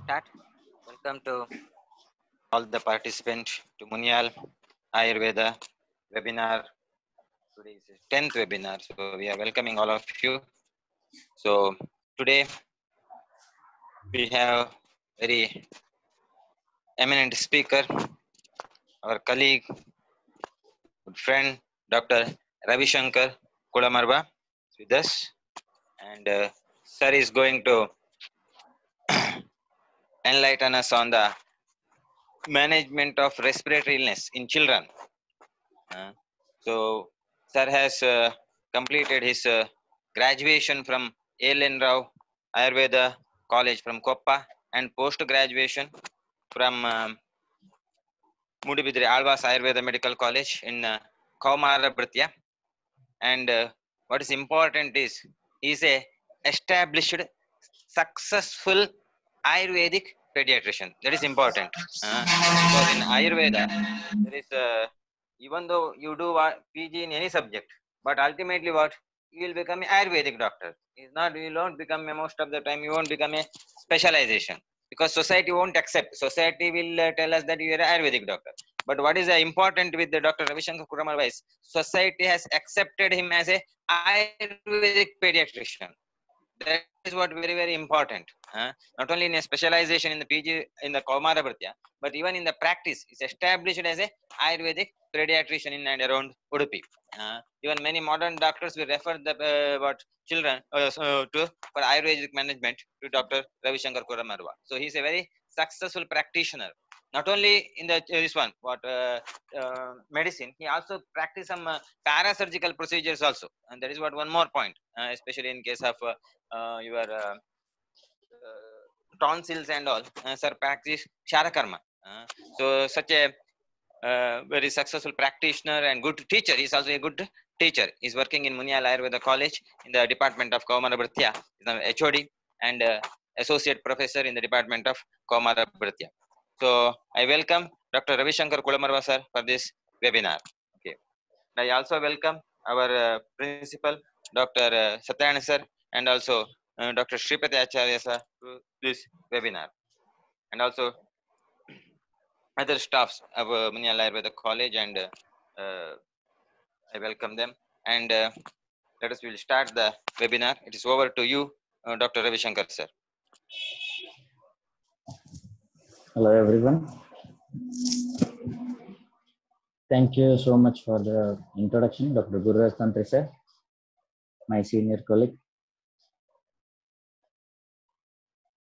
Start. Welcome to all the participants to Munyal Ayurveda webinar. Today is the 10th webinar, so we are welcoming all of you. So today we have very eminent speaker, our colleague, good friend, Dr. Ravi Shankar Kulamarva with us, and sir is going to enlighten us on the management of respiratory illness in children. So, sir has completed his graduation from A.L.N. Rao Ayurveda College from Koppa and post-graduation from Mudibidri Alvas Ayurveda Medical College in Kaumarabhritya. And what is important is he is a established, successful Ayurvedic pediatrician. That is important. Because in Ayurveda, there is even though you do PG in any subject, but ultimately what you will become an Ayurvedic doctor. It's not you won't become most of the time you won't become a specialization because society won't accept. Society will tell us that you are an Ayurvedic doctor. But what is important with the Dr. Ravi Shankar Kulamarva is society has accepted him as a Ayurvedic pediatrician. That is what very important. Not only in a specialization in the PG in the Kaumarabhritya, but even in the practice, is established as a Ayurvedic pediatrician in and around Udupi. Even many modern doctors will refer the what children to for Ayurvedic management to Dr. Ravi Shankar Kulamarva. So he is a very successful practitioner. Not only in the this one what medicine, he also practice some parasurgical procedures also, and that is what one more point, especially in case of your tonsils and all. Sir practice Sharakarma. So such a very successful practitioner and good teacher. He is also a good teacher. He is working in Munyal Ayurveda College in the department of Kaumarabhritya. He is an HOD and associate professor in the department of Kaumarabhritya. So I welcome Dr. Ravi Shankar Kulamarva sir for this webinar. Okay. I also welcome our principal Dr. Satyanarayana sir and also Dr. Shripati Acharya sir to this webinar, and also other staffs of Munyal Ayurveda College, and I welcome them. And let us will start the webinar. It is over to you, Dr. Ravi Shankar sir. Hello everyone. Thank you so much for the introduction, Dr. Gururaj Tantri sir, my senior colleague.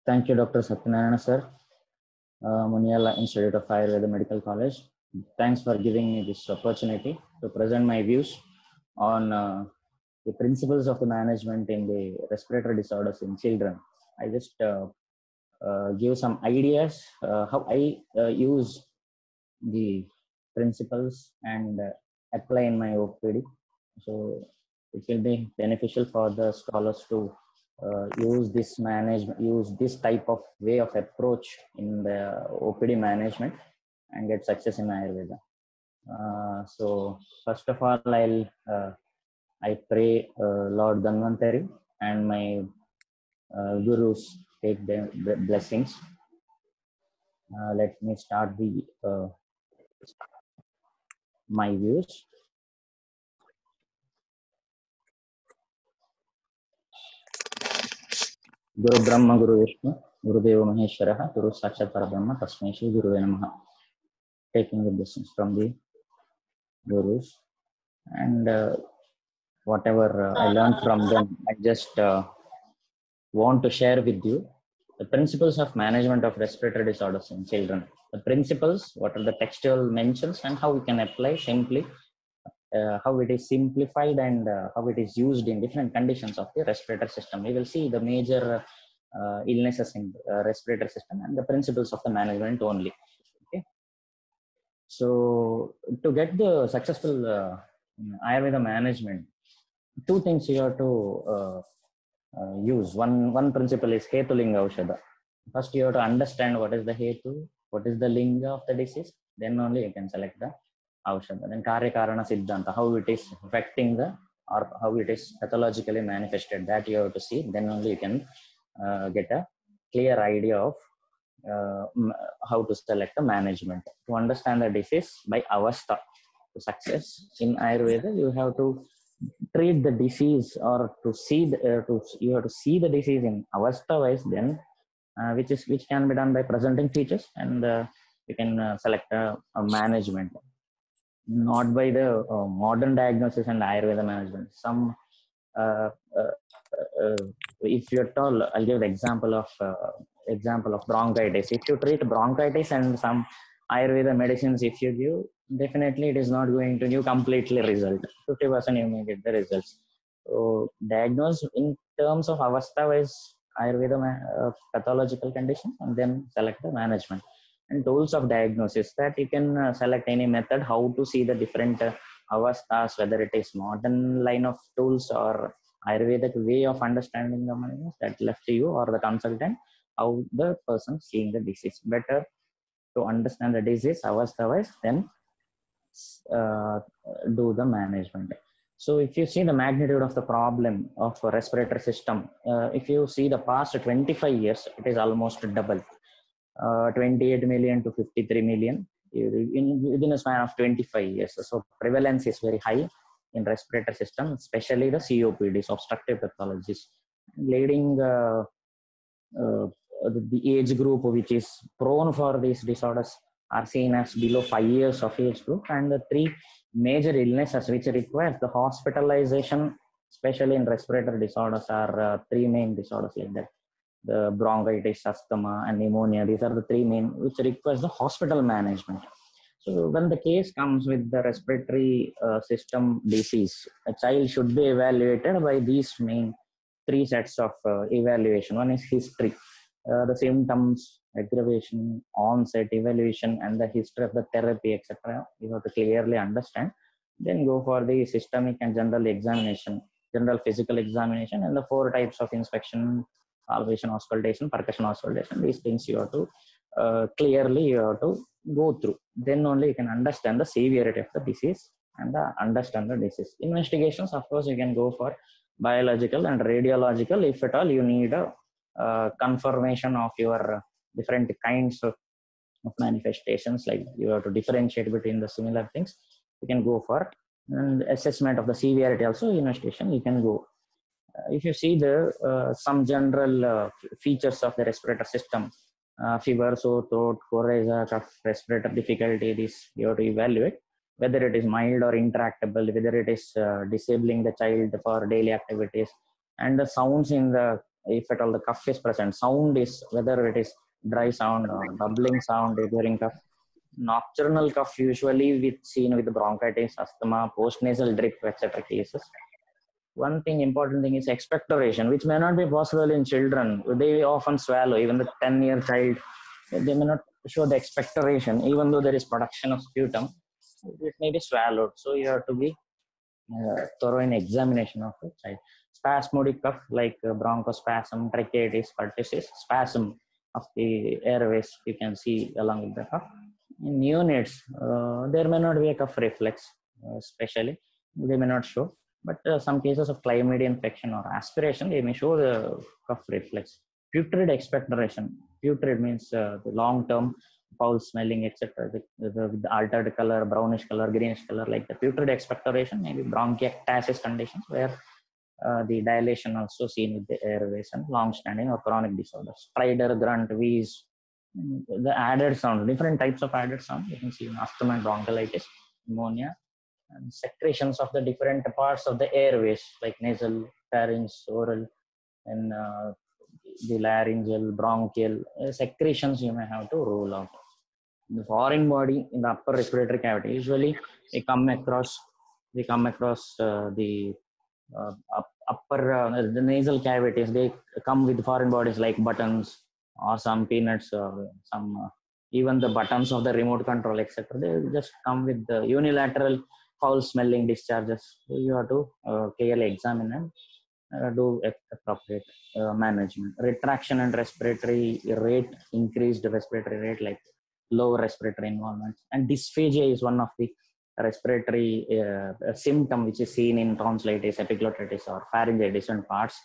Thank you, Dr. Satyanarayana sir, Munyal Institute of Ayurveda Medical College. Thanks for giving me this opportunity to present my views on the principles of the management in the respiratory disorders in children. I just give some ideas how I use the principles and apply in my OPD. So it will be beneficial for the scholars to use this type of way of approach in the OPD management and get success in Ayurveda. So first of all, I pray Lord Dhanvantari and my gurus take their blessings. Let me start my views. Guru Brahma, Guru Vishnu, Guru Deva Maheshwaraha, Guru Sakshat Parabrahma, Tasmai Shri Guru Namaha. Taking the blessings from the gurus, and whatever I learned from them, I just want to share with you the principles of management of respiratory disorders in children. The principles, what are the textual mentions, and how we can apply simply, how it is simplified, and how it is used in different conditions of the respiratory system. We will see the major illnesses in the respiratory system and the principles of the management only. Okay. So to get the successful Ayurveda management, two things you have to use. One principle is Hetu Linga Aushadha. First, you have to understand what is the Hetu, what is the Linga of the disease. Then only you can select the Aushadha. Then Karya Karana Siddhanta, how it is affecting the, or how it is pathologically manifested. That you have to see. Then only you can get a clear idea of how to select a management. To understand the disease by avastha, to success in Ayurveda, you have to treat the disease, or to see you have to see the disease in avastha wise, then which can be done by presenting features, and you can select a management, not by the modern diagnosis and Ayurveda management. Some uh, uh, uh, if you're told, I'll give the example of bronchitis. If you treat bronchitis and some Ayurveda medicines, if you give, definitely it is not going to give completely result. 50% you may get the results. So diagnose in terms of avastha wise Ayurveda pathological conditions, and then select the management and tools of diagnosis, that you can select any method how to see the different avasthas, whether it is modern line of tools or Ayurvedic way of understanding the mind, that left to you or the consultant, how the person seeing the disease. Better to understand the disease avastha wise, then uh, do the management. So if you see the magnitude of the problem of respiratory system, if you see the past 25 years, it is almost double, 28 million to 53 million within a span of 25 years. So prevalence is very high in respiratory system, especially the COPDs, obstructive pathologies, leading uh, the age group which is prone for these disorders are seen as below 5 years of age group, and the three major illnesses which require the hospitalization, especially in respiratory disorders, are three main disorders like that: the bronchitis, asthma, and pneumonia. These are the three main which requires the hospital management. So when the case comes with the respiratory system disease, a child should be evaluated by these main three sets of evaluation. One is history, the symptoms, aggravation, onset, evaluation, and the history of the therapy, etc. You have to clearly understand. Then go for the systemic and general examination, general physical examination, and the four types of inspection: salvation, auscultation, percussion, auscultation. These things you have to clearly you have to go through. Then only you can understand the severity of the disease and understand the disease. Investigations, of course, you can go for biological and radiological if at all you need a confirmation of your different kinds of manifestations. Like you have to differentiate between the similar things, you can go for. And assessment of the severity also, investigation you can go. If you see the some general features of the respiratory system, fever, sore throat, coryza, cough, respiratory difficulty, this you have to evaluate whether it is mild or intractable, whether it is disabling the child for daily activities. And the sounds in the, if at all the cough is present, sound is whether it is dry sound or bubbling sound during cough. Nocturnal cough usually with seen with bronchitis, asthma, postnasal drip, etc. cases. One thing, important thing is expectoration, which may not be possible in children. They often swallow, even the 10-year child, they may not show the expectoration, even though there is production of sputum, it may be swallowed. So you have to be thorough in examination of the child. Spasmodic cough like bronchospasm, tracheitis, pertussis, spasm of the airways you can see along with the cough. In neonates, there may not be a cough reflex, especially they may not show. But some cases of chlamydia infection or aspiration, they may show the cough reflex. Putrid expectoration. Putrid means the long-term foul smelling, etc. With the altered color, brownish color, greenish color, like the putrid expectoration, maybe bronchiectasis conditions where the dilation also seen with the airways, and long-standing or chronic disorders. Stridor, grunt, wheeze, the added sound, different types of added sound. You can see in asthma and bronchiolitis, pneumonia, and secretions of the different parts of the airways like nasal, pharynx, oral, and the laryngeal, bronchial secretions you may have to rule out. The foreign body in the upper respiratory cavity, usually they come across the upper the nasal cavities. They come with foreign bodies like buttons or some peanuts or some even the buttons of the remote control, etc. They just come with the unilateral foul smelling discharges. So you have to clearly examine and do appropriate management. Retraction and respiratory rate, increased respiratory rate like low respiratory involvement. And dysphagia is one of the respiratory symptom which is seen in tonsillitis, epiglottitis, or pharyngitis, different parts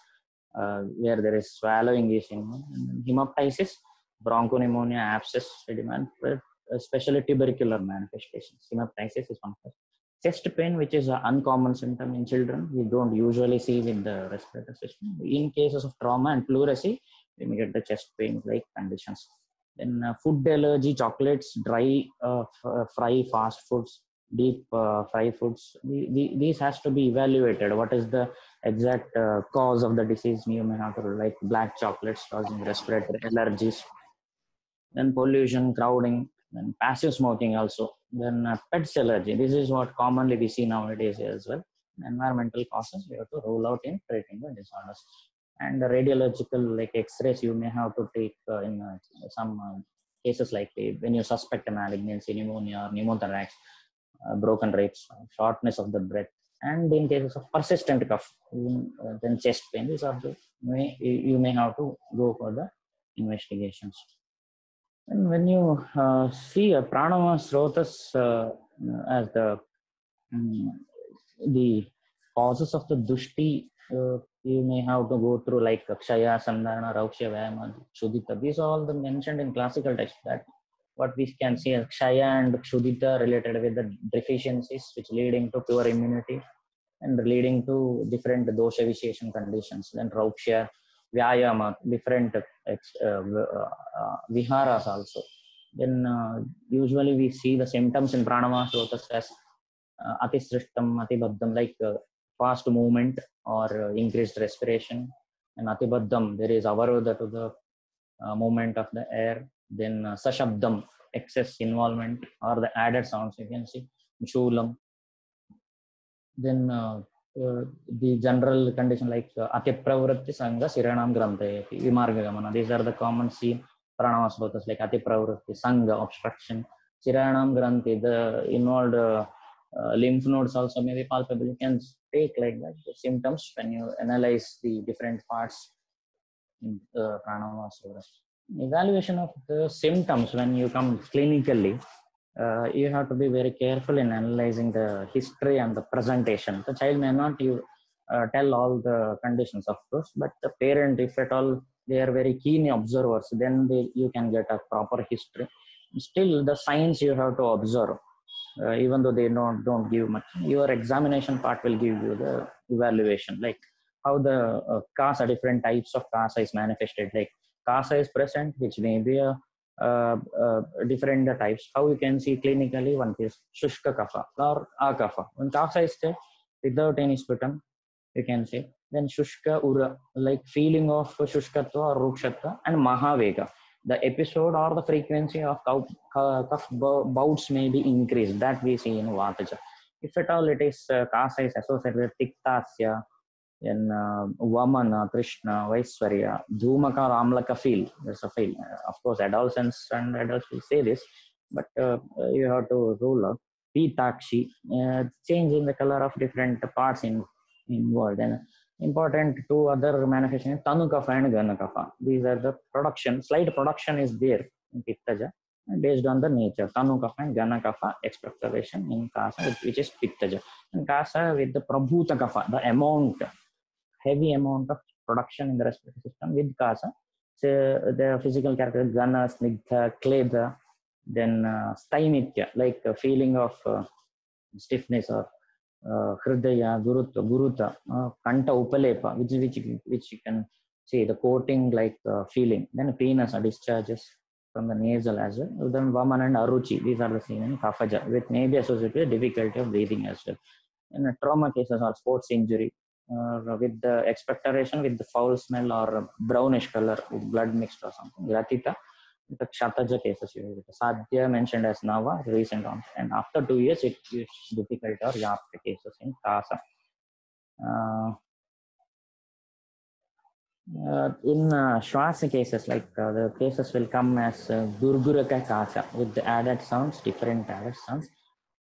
where there is swallowing is in. Hemoptysis, bronchopneumonia, abscess, edema, but especially tubercular manifestations. Hemoptysis is one of them. Chest pain, which is an uncommon symptom in children, we don't usually see with the respiratory system. In cases of trauma and pleurisy, we may get the chest pain like conditions. Then food allergy, chocolates, dry fry fast foods, deep fry foods. These has to be evaluated. What is the exact cause of the disease? You may have to, like black chocolates causing respiratory allergies. Then pollution, crowding, then passive smoking also. Then pets allergy. This is what commonly we see nowadays as well. Environmental causes we have to rule out in treating the disorders. And the radiological, like X-rays, you may have to take in some cases like when you suspect a malignancy, pneumonia, or pneumothorax, broken ribs, shortness of the breath, and in cases of persistent cough, then chest pain. These are the you may have to go for the investigations. And when you see a pranama srotas as um, the causes of the dushti, you may have to go through like Kshaya, Sandhana, Raukshya, Vyama, Kshudita. These are all the mentioned in classical text. That what we can see as Kshaya and Kshudita related with the deficiencies which leading to poor immunity and leading to different dosha visheshan conditions. Then Raukshya, Vyayama, different viharas also. Then usually we see the symptoms in pranama srotas as atisrishtam, atibaddham, like fast movement or increased respiration. And atibaddham, there is avarodha to the movement of the air. Then sashabdam, excess involvement or the added sounds you can see. Shulam. Then the general condition like atipravritti sanga siranam grantayati, vimarga gamana. These are the common seen pranama srotas like atipravritti, sanga, obstruction, siranam granthi, the involved lymph nodes also may be palpable. You can take like that the symptoms when you analyze the different parts in pranama srotas. Evaluation of the symptoms when you come clinically, you have to be very careful in analyzing the history and the presentation. The child may not tell all the conditions, of course, but the parent, if at all they are very keen observers, then you can get a proper history. Still, the signs you have to observe, even though they don't give much. Your examination part will give you the evaluation, like how the CASA, different types of CASA is manifested. Like CASA is present, which may be a different types. How you can see clinically, one is Shushka Kapha or Akapha. When Kapha is there without any sputum, you can say. Then Shushka Ura, like feeling of Shushkatva or Rukshatva, and Mahavega. The episode or the frequency of cough bouts may be increased. That we see in Vataja. If at all it is Kasa is associated with Tiktasya, then Vamana, Krishna, Vaiswarya, Dhumaka, Ramlaka feel. There's a feel. Of course, adolescents and adults will say this, but you have to rule out. Pitakshi, change in the color of different parts involved. And important two other manifestations, Tanukapha and Ganakapha. These are the production, slight production is there in Pittaja based on the nature. Tanukapha and Ganakapha expectoration in Kasa, which is Pittaja. And Kasa with the Prabhuta Kapha, the amount, heavy amount of production in the respiratory system with Kasa. So the physical characteristics, Gana, Snigdha, Kleda, then Staimitya, like a feeling of stiffness or Hridaya, Guruta, Kanta Upalepa, which you can see the coating like feeling. Then penis discharges from the nasal as well. Then Vaman and Aruchi, these are the same in Kaphaja, with may be associated with difficulty of breathing as well. In trauma cases or sports injury, with the expectoration with the foul smell or brownish color with blood mixed or something. Gratita, the Kshataja cases, Sadhya mentioned as Nava, recent on, and after 2 years it is difficult or Yapta cases in Kasa. In Shwasa cases, like the cases will come as Durguraka Kasa with the added sounds, different added sounds,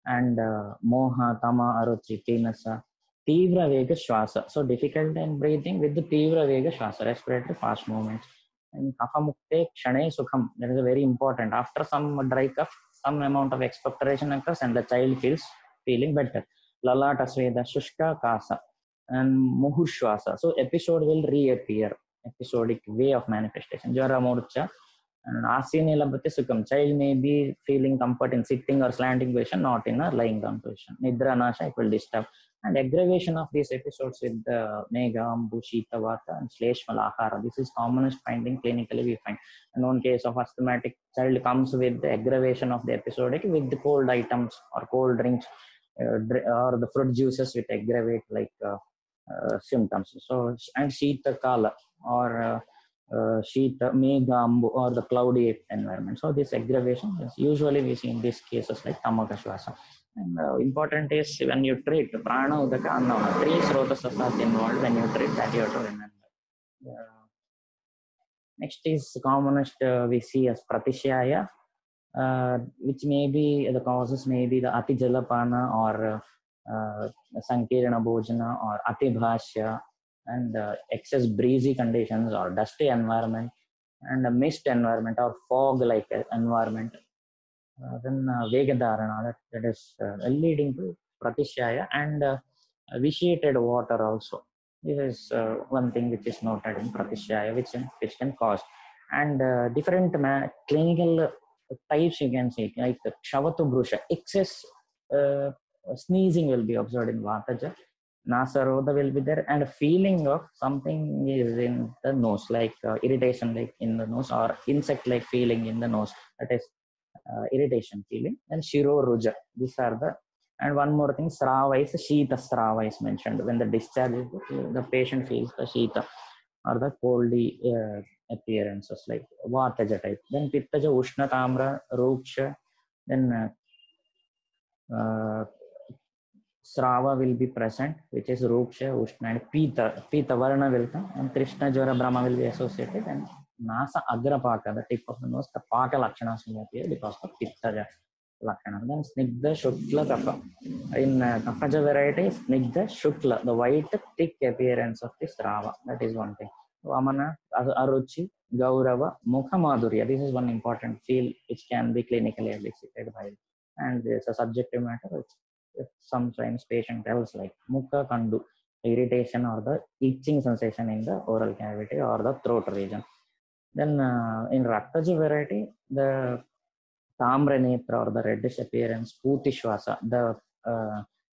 and Moha, Tama, Aruchi, Tinasa, Tivra Vega Shwasa. So difficult in breathing with the Tivra Vega Shwasa, respiratory fast movements. And Kapha Mukte Kshane Sukham, that is a very important. After some dry cough, some amount of expectoration occurs and the child feeling better. Lalata Sveda, Shushka Kasa, and Muhushwasa. So episode will reappear, episodic way of manifestation. Jara Morcha And asini labhate sukham. Child may be feeling comfort in sitting or slanting position, not in a lying down position. Nidra nasha, it will disturb. And aggravation of these episodes with the Megha, Ambu, Shita, Vata, and Shleshmal Ahara. This is commonest finding clinically we find. A known case of asthmatic child comes with the aggravation of the episodic with the cold items or cold drinks or the fruit juices with aggravate like symptoms. So, and Shita Kala or Shita, Megha, Ambu, or the cloudy environment. So, this aggravation is usually we see in these cases like Tamaka Shwasa. And important is when you treat prana, udaka, annavana, 3 srotasas are involved when you treat that you have to remember. Next is commonest we see as pratishyaya, which may be the causes may be the ati jalapana or sankirana bhojana or ati bhashya and excess breezy conditions or dusty environment and a mist environment or fog like environment. Then Vegadharana, that is leading to Pratishyaya and vitiated water also. This is one thing which is noted in Pratishyaya, which can cause. And different clinical types you can see, like the Kshavatu Brusha, excess sneezing will be observed in Vataja. Nasarodha will be there, and a feeling of something is in the nose, like irritation like in the nose or insect like feeling in the nose. That is irritation feeling. And Shiro Ruja. These are the, and one more thing, Srava is Shita Srava is mentioned. When the discharge is, the patient feels the Shita or the coldy appearances like Vataja type. Then Pittaja Ushna Tamra Ruksha. Then Srava will be present, which is Ruksha, Ushna, and Pita Varna will come, and Krishna Jora Brahma will be associated, and Nasa Agrapaka, the tip of the nose, the Paka Lakshanas will appear because of Pitta Lakshana. Then Snigdha Shukla Kapha. In Kaphaja variety, Snigdha Shukla, the white thick appearance of the Srava. That is one thing. Vamana, Aruchi, Gaurava, Mukha Madhurya. This is one important field which can be clinically elicited by, and it's a subjective matter. Sometimes patient tells like Mukha Kandu, irritation or the itching sensation in the oral cavity or the throat region. Then in Raktaji variety, the Tamra Netra or the reddish appearance, Putishwasa, the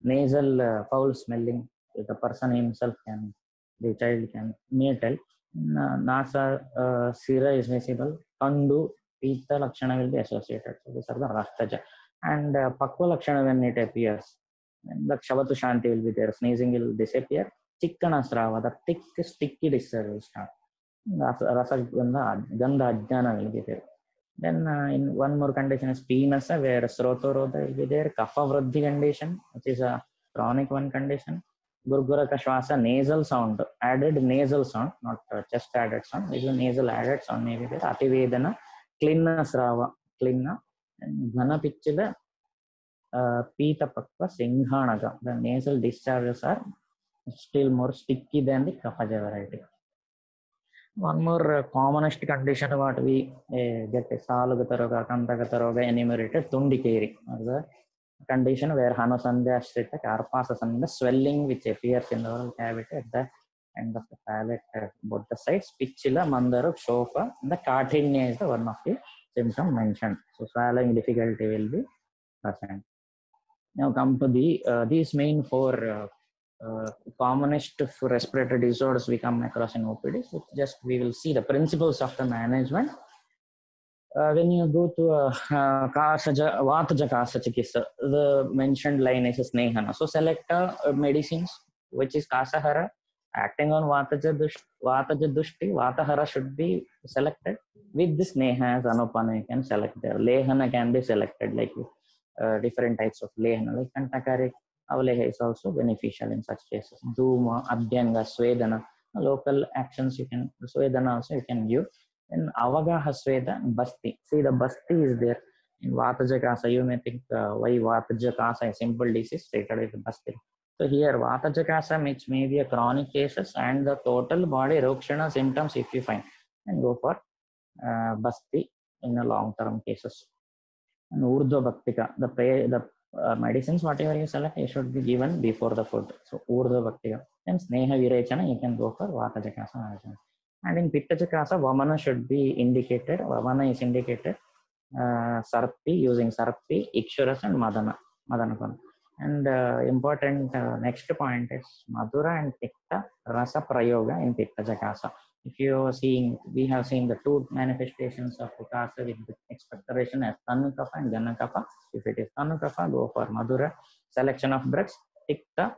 nasal foul smelling, the person himself can, the child may tell. Nasa Sira is visible, Kandu, Pita Lakshana will be associated. So these are the Raktaja. And Pakva Lakshana when it appears, the Kshavatu Shanti will be there, sneezing will disappear. Chikkana Srava, the thick, sticky discharge will start. Rasa Gandha Ajnana will be there. Then in one more condition is Pinasa, where Srotorodha will be there. Kapha Vruddhi condition, which is a chronic one condition. Gurgura Kashwasa, nasal sound, added nasal sound, not chest added sound. This is a nasal added sound may be there. Ativedana, Klinna Srava, Klinna, and Ghana Pichila, Pita Pakva, Singhanaga. The nasal discharges are still more sticky than the Kaphaja variety. One more commonest condition what we get is Salugataroga, Kantagataroga enumerated, Tundikeri, the condition where Hanasandhya Ashrita Karpasasandha swelling which appears in the oral cavity at the end of the palate at both the sides, Pichila, Mandaru, Shofa, and the Kaঠিnya is the one of the symptom mentioned. So swallowing difficulty will be present. Now come to the these main four commonest respiratory disorders we come across in OPD. So just we will see the principles of the management. When you go to Vataja Kasa Chikitsa, the mentioned line is Snehana. So select medicines which is Kasahara acting on Vataja Dushti. Vatahara should be selected with this Sneha as Anupana you can select there. Lehana can be selected like different types of Lehana like Kantakari. Avaleha is also beneficial in such cases. Duma, Abhyanga, Swedana, local actions you can, Swedana also you can give. And Avagaha Sweda, Basti. See the Basti is there in Vataja Kasa. You may think why Vataja Kasa is simple disease stated with Basti. So here Vataja Kasa which may be a chronic cases and the total body eruption symptoms if you find. And go for Basti in a long-term cases. And Urdhva Bhaktika, the medicines, whatever you select, it should be given before the food. So, Urdhva Bhaktika. And Sneha Virechana, you can go for Vataja Kasa management. And in Pitta Jakasa, Vamana should be indicated. Vamana is indicated. Sarpi, using Sarpi, Ikshuras, and Madanapana. And important next point is Madhura and Pitta Rasa Prayoga in Pitta Jakasa. If you are seeing, we have seen the two manifestations of Vikasa with expectoration as Tanukapha and Ganakapha. If it is Tanukapha, go for Madhura selection of drugs, Pitta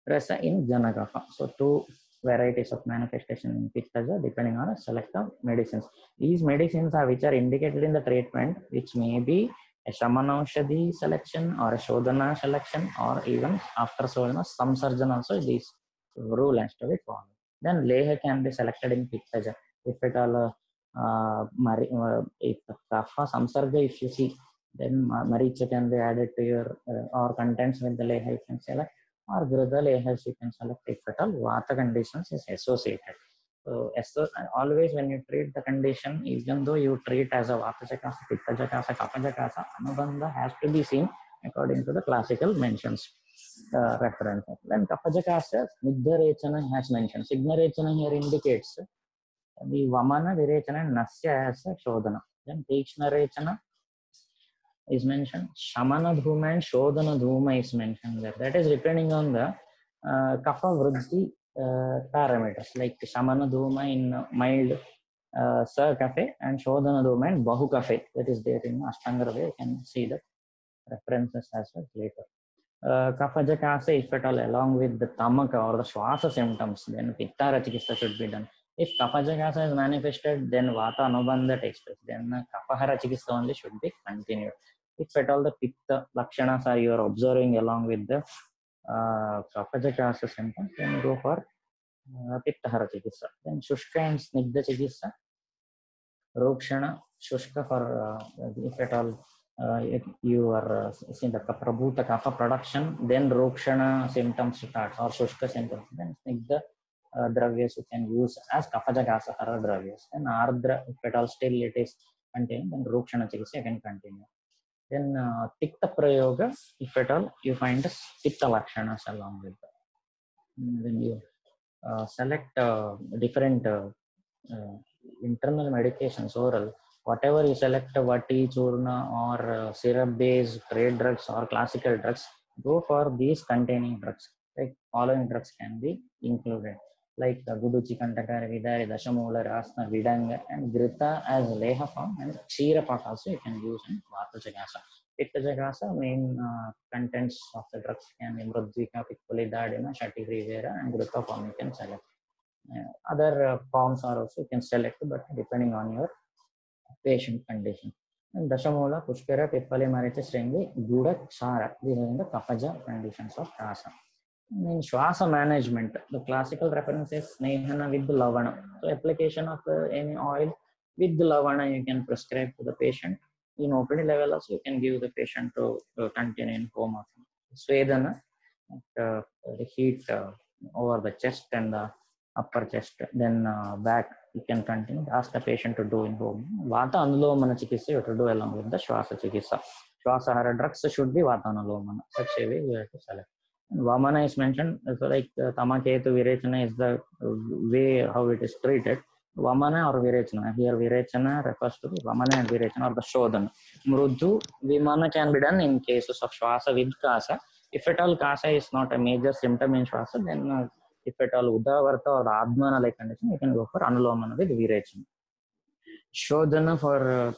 Rasa in Janakapha. So two varieties of manifestation in Pittaja depending on a select of medicines. These medicines are which are indicated in the treatment, which may be a Shamanaushadhi selection or a Shodhana selection, or even after Shodhana, some surgeon also these rule has to be followed. Then Leha can be selected in Pittaja. If at all if Kapha Samsarga, if you see, then Maricha can be added to your or contents with the Leha you can select, or Grudha Lehas you can select if at all Vata conditions is associated. So always when you treat the condition, even though you treat as a Vata Jakasa, Pitta Jakasa, Kapha Jakasa, Anubandha has to be seen according to the classical mentions reference. Then Kapha Jakasa, Snigdha Rechana has mentioned. Snigdha Rechana here indicates the Vamana, Virechana, and Nasya as a Shodhana. Then Tikshna Rechana is mentioned. Shamana Dhuma and Shodhana Dhuma is mentioned there. That is depending on the Kapha Vriddhi parameters, like Shamana Dhuma in mild Sa Kaphe and Shodhana Dhuma in Bahu Kaphe. That is there in Ashtanga. You can see the references as well later. Kapha Jakasa, if at all, along with the Tamaka or the Shwasa symptoms, then Pitta Chikitsa should be done. If Kapha Jakasa is manifested, then Vata Anubandha takes place. Then Kapahara Chikitsa only should be continued. If at all the Pitta Lakshanas are you are observing along with the Kapha Jakasa symptoms, then go for Pittahara Chikitsa. Then Shushka and Snigdha Chikitsa, Rokshana, Shushka for if at all if you are seeing the Prabhuta Kapha production, then Rokshana symptoms start or Shushka symptoms. Then Snigdha dravyas you can use as Kapha Jakasa Hara dravyas. Then Ardra, if at all still it is contained, then Rokshana Chikitsa you can continue. Then Tikta Prayoga, if at all you find the Tikta Lakshanas along with that. When you select different internal medications, oral, whatever you select, Vati, Churna, or syrup based trade drugs or classical drugs, go for these containing drugs. Like following drugs can be included, like Guduchi, Kantakara, Vidari, Dashamula, Rasna, Vidanga, and Grita as Leha form, and Ksheerapak also you can use in Vata Jakasa. Pitta Jakasa, main contents of the drugs can be Mrudvika, Piccoli, Dadima, Shati, Rivera, and Grita form you can select. Other forms are also you can select, but depending on your patient condition. And Dashamula, Pushkara, Pippali, Maricha, Stringi, Guda, Ksara. These are in the Kapaja conditions of Shasa. In Shwasa management, the classical reference is Snehana with the Lavana. So application of any oil with the Lavana you can prescribe to the patient. In OPD level also you can give the patient to continue in home. Svedana, the heat over the chest and the upper chest, then back you can continue. Ask the patient to do in home. Vata Anulomana Chikitsa you have to do along with the Shwasa Chikitsa. Shwasahara drugs should be Vata Anulomana. Such a way you have to select. And Vamana is mentioned, so like Tamaketu Virechana is the way how it is treated. Vamana or Virechana. Here Virechana refers to Vamana and Virechana or the Shodhana. Mrudhu Vimana can be done in cases of Shwasa with Kasa. If at all Kasa is not a major symptom in Shwasa, then if at all Udavarta or Admana like condition, you can go for Anulomana with Virechana. Shodhana for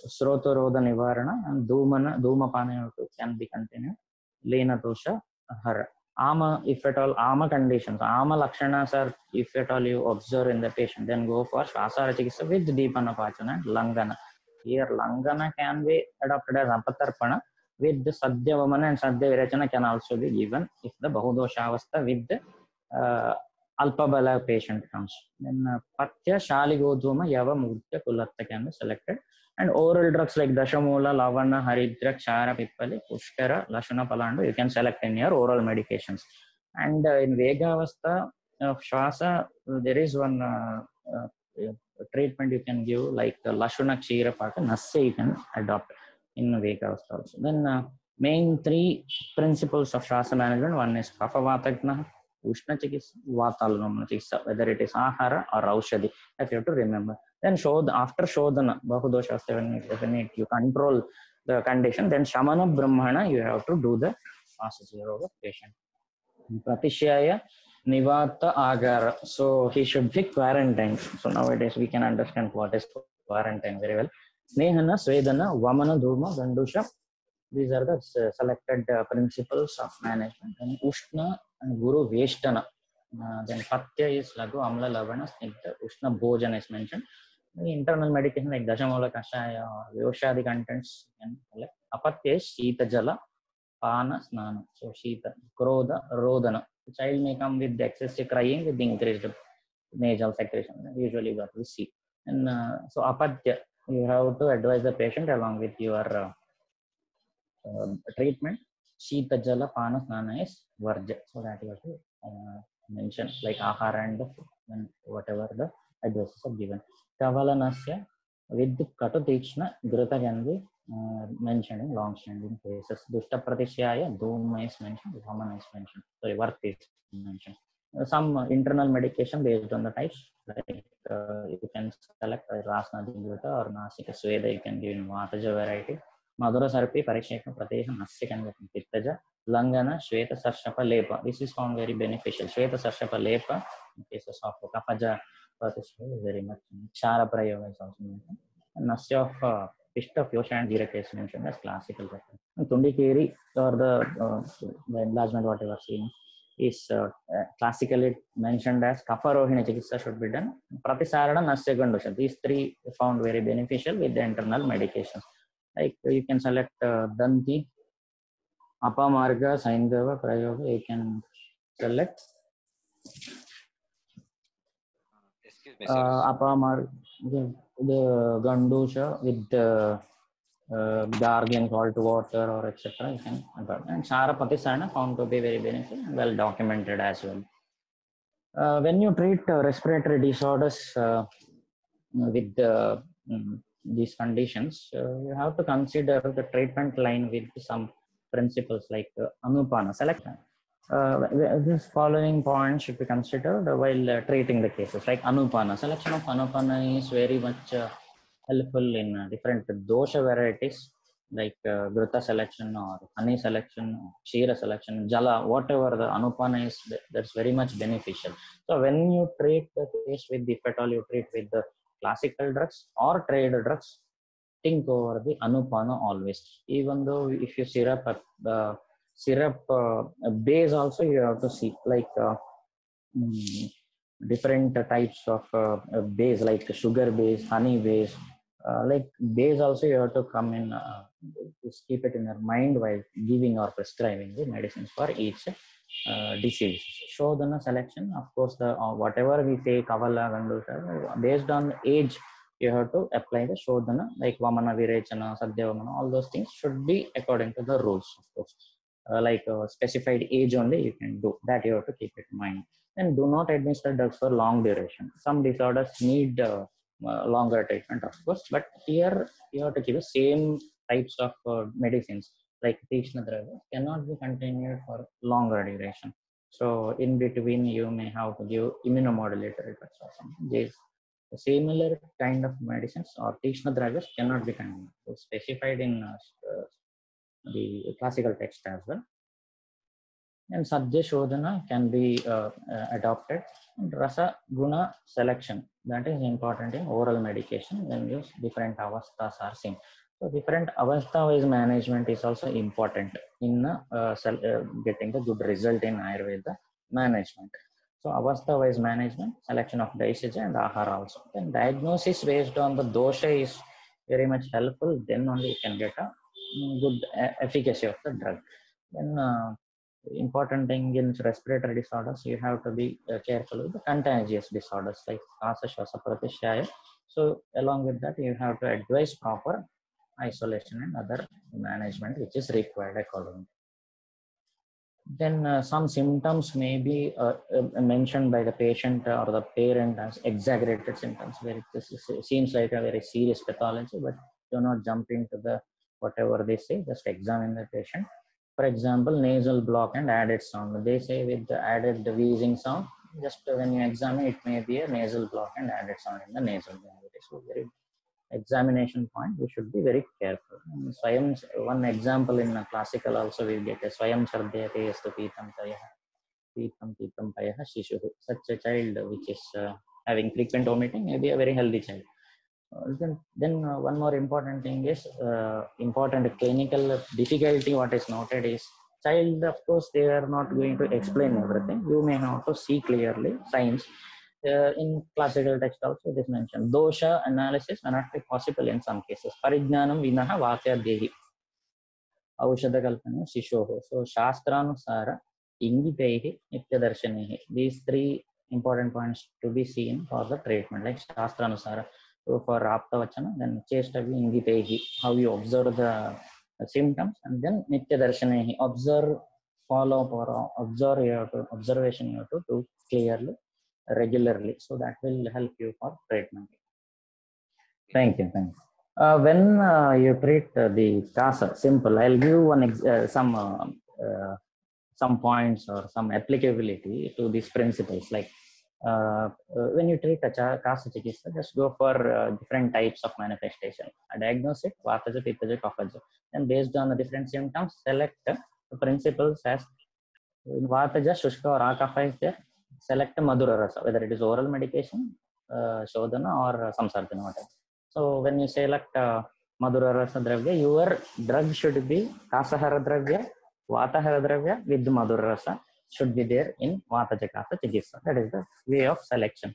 Srotorodha Nivarana, and Dhumapana can be continued. Lena Dosha Hara. Ama, if at all Ama conditions, Ama Lakshanas are if at all you observe in the patient, then go for Shwasahara Chikitsa with Deepana Pachana and Langana. Here Langana can be adopted as Apatarpana with the Sadhya Vamana, and Sadhya Virechana can also be given if the Bahudoshavastha with the Alpabala patient comes. Then Patya, Shaligodhuma, Yava, Murtya, Kulatta can be selected. And oral drugs like Dashamula, Lavana, Haridra, Kshara, Pippali, Pushkara, Lashana, Palando, you can select in your oral medications. And in Vegavastha Shwasa, there is one treatment you can give like Lashuna, Kshira, Paka, Nasya you can adopt in Vegavastha also. Then main three principles of Shwasa management, one is Kapha Vatakna, Ushna Chikitsa, Vatalunamana Chikitsa, whether it is Ahara or Aushadhi, that you have to remember. Then after Shodhana, Bahudosha definite, you control the condition, then Shamana Brahmana, you have to do the passage of the patient. Pratishyaya Nivata Agara. So he should be quarantined. So nowadays we can understand what is quarantine very well. Snehana, Svedana, Vamana, Dhurma, Gandusha. These are the selected principles of management. And Ushna and Guru Veshtana. Then Patya is Lagu, Amla, Lavana, Snigdha. Ushna Bhojana is mentioned. The internal medication like Dashamula Kashaya or Yoshadi contents. And Apatya is Shita Jala, Pana, Snana. So Shita, Krodha, Rodana. The child may come with excessive crying with increased nasal secretion. Usually what we see. And so Apatya, you have to advise the patient along with your treatment. Shita Jala Pana Snana is Varja. So that you have to mention like Ahara and whatever the advices are given. Kavalanasya with Katatikshna Grita can be mentioned in long standing cases. Dushta Pratishyaya, Doma is mentioned, Vamana is mentioned. Sorry, Varth is mentioned. Some internal medication based on the types. Like you can select Rasna Grita or Nasika Sweda, you can give in Vataja variety. Madhura Sarpi, Pariksheka, Pradesh, Nasik Pittaja, Langana, Shweta Sarshapa Lepa. This is found very beneficial. Shweta Sarshapa Lepa, in cases of Kapaja, is very much. Chara Prayoga is also mentioned. And Nasya of Pishta of Yosha and Direct is mentioned as classical. And Tundikeri, or the enlargement, whatever seen, is classically mentioned as Kafarohina Chikitsa should be done. Pratisarana, Nasya Gandusha. These three found very beneficial with the internal medications. Like you can select Danti, Apamarga, Saindava, Prayoga, you can select Apamarga, the Gandusha with the gargling salt water or etc. You can convert. And Chara Patisana found to be very beneficial and well documented as well. When you treat respiratory disorders with these conditions, you have to consider the treatment line with some principles like Anupana. Select these following points should be considered while treating the cases. Like Anupana, selection of Anupana is very much helpful in different dosha varieties like Grita selection or honey selection, Shira selection, Jala, whatever the Anupana is, that's very much beneficial. So when you treat the case with, if at all you treat with the classical drugs or trade drugs, think over the Anupana always. Even though if you syrup base also you have to see like different types of base like sugar base, honey base, like base also you have to come in, just keep it in your mind while giving or prescribing the medicines for each disease. Shodhana selection, of course, the whatever we say Kavala, Gandusha, based on age, you have to apply the Shodhana like Vamana, Virechana, Sadhyavamana, all those things should be according to the rules, of course. Like specified age only you can do that, you have to keep it in mind. And do not administer drugs for long duration. Some disorders need longer treatment, of course, but here you have to give the same types of medicines like Tishna Draga cannot be continued for longer duration. So in between you may have to give immunomodulatory drugs or something. These similar kind of medicines or Tishna Dragas cannot be continued. So specified in the classical text as well. And Sadhya Shodhana can be adopted. And Rasa Guna selection, that is important in oral medication when use different avasthas are seen. So different avastha-wise management is also important in getting the good result in Ayurveda management. So avastha-wise management, selection of daishaja and ahara also. Then diagnosis based on the dosha is very much helpful. Then only you can get a good efficacy of the drug. Then important thing in respiratory disorders, you have to be careful with the contagious disorders like Kasa Shwasa Pratishyaya. So along with that, you have to advise proper isolation and other management which is required accordingly. Then some symptoms may be mentioned by the patient or the parent as exaggerated symptoms, where this seems like a very serious pathology, but do not jump into the whatever they say, just examine the patient. For example, nasal block and added sound. They say with the added wheezing sound, just when you examine, it may be a nasal block and added sound in the nasal cavity. So very examination point, we should be very careful. And Swayam, one example in classical also we get a Swayam Chardhyate Yastu Pitam Tayah Pitam Pitam Payah Shishu. Such a child which is having frequent vomiting may be a very healthy child. Then one more important thing is important clinical difficulty. What is noted is child, of course, they are not going to explain everything. You may have to see clearly signs. In classical text also it is mentioned. Dosha analysis may not be possible in some cases. Parijnanam vinaha vakya dehi. Aushadha kalpana shishoho. So shastranusara ingitehi nityadarshanihi. These three important points to be seen for the treatment, like shastranusara. So for Aptavachana, then Chestavi Ingitehi, how you observe the symptoms, and then Nityadarshanahi, observe, follow up, or observe, you have to, observation you have to do clearly, regularly. So that will help you for treatment. Thank you. Thank you. When you treat the CASA, simple, I'll give one some points or some applicability to these principles. Like when you treat a CASA chikitsa, just go for different types of manifestation. Diagnose it, Vataja, Pittaja, Kaphaja. And based on the different symptoms, select the principles as in Vataja, Shushka or Akafa is there. Select a Madhura Rasa, whether it is oral medication, Shodhana or Samsarthana, whatever. So when you select Madhura Rasa Dravya, your drug should be Kasahara Dravya, Vatahara Dravya with Madhura Rasa should be there in Vataja Kasa Chikitsa. That is the way of selection.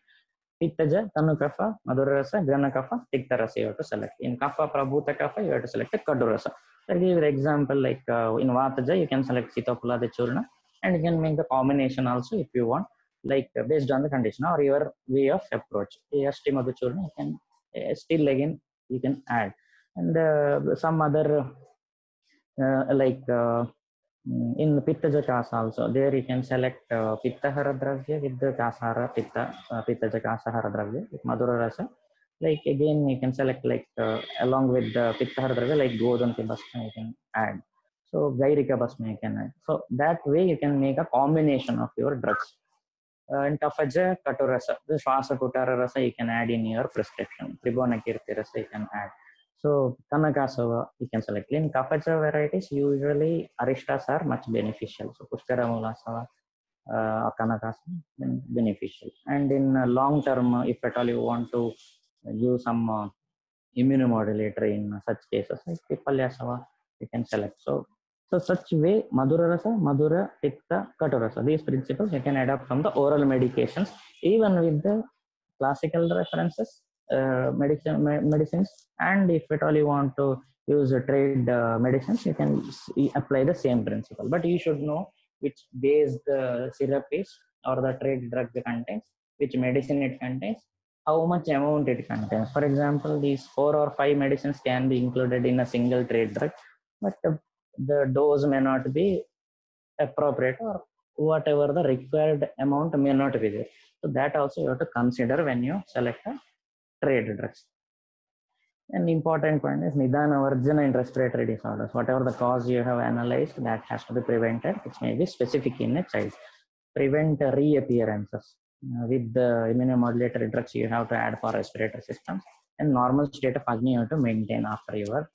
Pittaja, Tanu Kapha, Madhura Rasa, Grana Kapha, Tikta Rasa you have to select. In Kapha, Prabhuta Kapha, you have to select a Kadu Rasa. I'll give you an example, like in Vataja, you can select Sitapula de Churna, and you can make the combination also if you want, like based on the condition or your way of approach. Asti Madhuchurna, you can still again you can add, and some other like in Pittaja Kasa also, there you can select Pittahara Dravya with the Kasahara Pittaja Kasahara Dravya with Madhura Rasa. Like again, you can select like along with the Pittahara Dravya, like Godanti Basma you can add. So Gairika Basma you can add. So that way you can make a combination of your drugs. In Kafaja, Katurasa, the Swasa Kutara Rasa you can add in your prescription. Tribona Kirti Rasa you can add. So Kanakasava you can select. In Kafaja varieties, usually Arishtas are much beneficial. So Pushkara Mulasava, Kanakasava, then beneficial. And in long term, if at all you want to use some immunomodulator in such cases, like Pipalyasava, you can select. So such way, Madhura Rasa, Madhura, Pitta, Katurasa, these principles you can adapt from the oral medications, even with the classical references, medicines, and if at all you want to use trade medicines, you can apply the same principle. But you should know which base the syrup is or the trade drug contains, which medicine it contains, how much amount it contains. For example, these 4 or 5 medicines can be included in a single trade drug, but the dose may not be appropriate, or whatever the required amount may not be there. So that also you have to consider when you select a trade drugs. An important point is Nidana Varjana in respiratory disorders. Whatever the cause you have analyzed, that has to be prevented, which may be specific in a child. Prevent reappearances. With the immunomodulatory drugs you have to add for respiratory systems, and normal state of Agni you have to maintain after your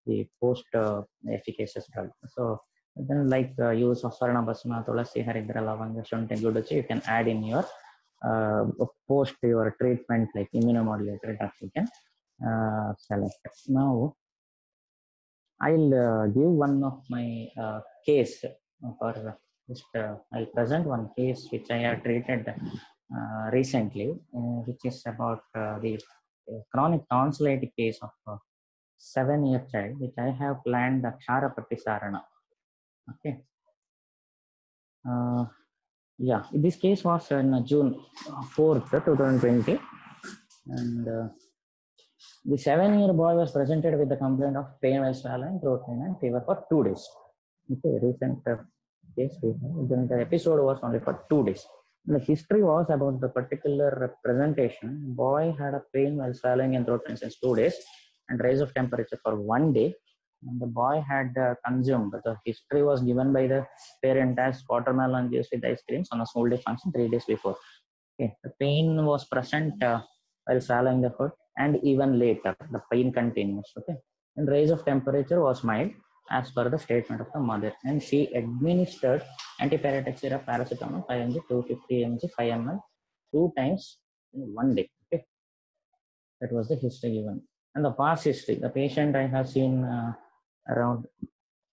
the post efficacious drug. So then like use of Sarana Basma, Tulasi, Haridra, Lavanga, Shunti, Guduchi, you can add in your post your treatment like immunomodulatory drugs you can select. Now I'll give one of my case for just I'll present one case which I have treated recently, which is about the chronic tonsillitis case of 7-year child, which I have planned the Kshara Pratisarana. Okay. Yeah, this case was in June 4th, 2020, and the 7-year boy was presented with the complaint of pain while swallowing, throat pain, and fever for 2 days. Okay, recent case. The episode was only for 2 days. The history was about the particular presentation. Boy had a pain while swallowing and throat pain since 2 days, and rise of temperature for 1 day. And the boy had consumed. The history was given by the parent as watermelon juice with ice creams on a school day function 3 days before. Okay. The pain was present while swallowing the food, and even later, the pain continues. Okay. And rise of temperature was mild, as per the statement of the mother, and she administered antipyretic syrup, paracetamol, 5 mg, 250 mg, 5 ml, 2 times in 1 day. Okay. That was the history given. And the past history, the patient I have seen around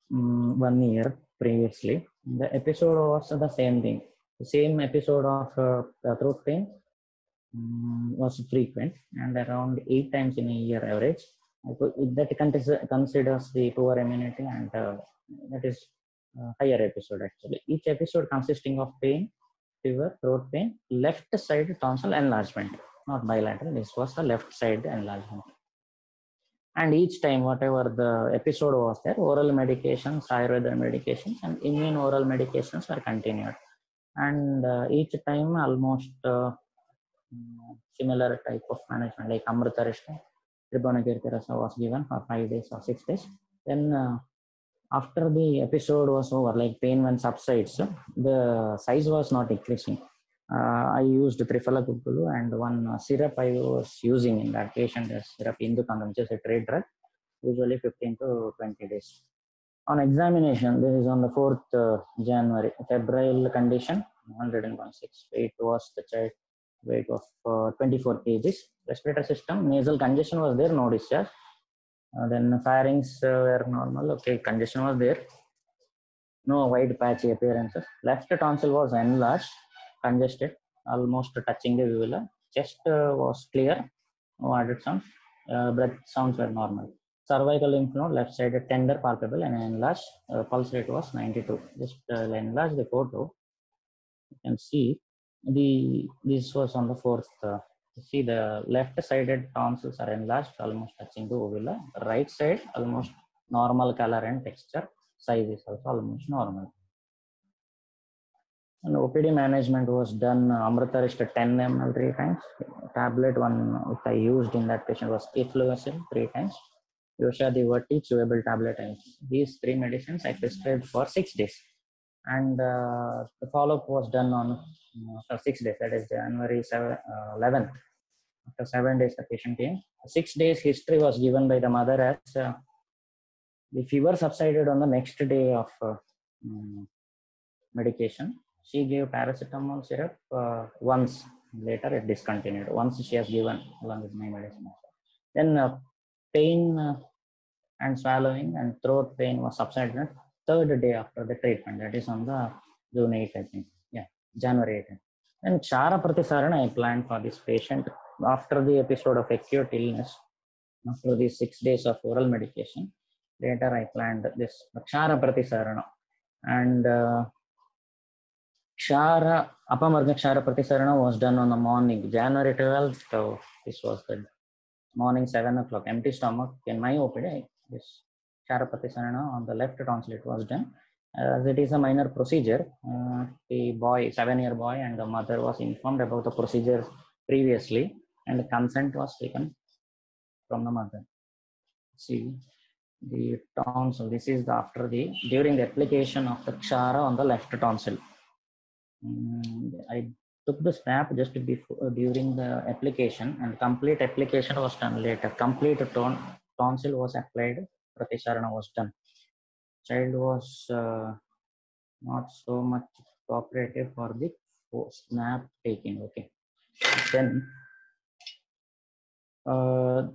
1 year previously. The episode was the same thing. The same episode of throat pain was frequent and around 8 times in a year average. That considers the poor immunity, and that is higher episode actually. Each episode consisting of pain, fever, throat pain, left side tonsil enlargement, not bilateral. This was the left side enlargement. And each time, whatever the episode was there, oral medications, Ayurveda medications, and immune oral medications were continued. And each time, almost similar type of management, like Amritarishta, Tribonagirti Rasa was given for 5 days or 6 days. Then, after the episode was over, like pain when subsides, the size was not increasing. I used Triphala Guggulu, and one syrup I was using in that patient is syrup Indukandam, which is a trade drug, usually 15 to 20 days. On examination, this is on the 4th January, febrile condition, 101.6. Weight was the child weight of 24 kgs. Respiratory system, nasal congestion was there, no discharge. Then pharynx were normal, okay, congestion was there. No wide patchy appearances. Left tonsil was enlarged, congested, almost touching the uvula. Chest was clear, no added sounds. Breath sounds were normal. Cervical lymph node, left side tender, palpable, and enlarged. Pulse rate was 92. Just enlarge the photo. You can see this was on the 4th. See, the left-sided tonsils are enlarged, almost touching the uvula. Right side, almost normal color and texture. Size is also almost normal. And OPD management was done. Amritarishta 10 ml 3 times. Tablet one which I used in that patient was Efluvacil 3 times. Yosha Diverti chewable tablet. And these 3 medicines I prescribed for 6 days. And the follow-up was done on for 6 days. That is January 11th. After 7 days, the patient came. 6 days history was given by the mother as the fever subsided on the next day of medication. She gave paracetamol syrup once. Later, it discontinued. Once she has given along with my medicine. Then pain and swallowing and throat pain was subsided 3rd day after the treatment. That is on the June 8th, I think. Yeah, January 8th. And Kshara Pratisarana I planned for this patient after the episode of acute illness, after these 6 days of oral medication. Later, I planned this Kshara Pratisarana. And Apamarga Kshara Pratisarana was done on the morning, January 12th. So this was the morning 7 o'clock, empty stomach. In my OPD, this Kshara Pratisarana on the left tonsil it was done. As it is a minor procedure, the boy, 7-year boy, and the mother was informed about the procedure previously, and the consent was taken from the mother. See the tonsil. This is during the application of the Kshara on the left tonsil. I took the snap just before during the application, and complete application was done later. Complete tonsil was applied. Pratisarana was done. Child was not so much cooperative for the snap taking. Okay. Then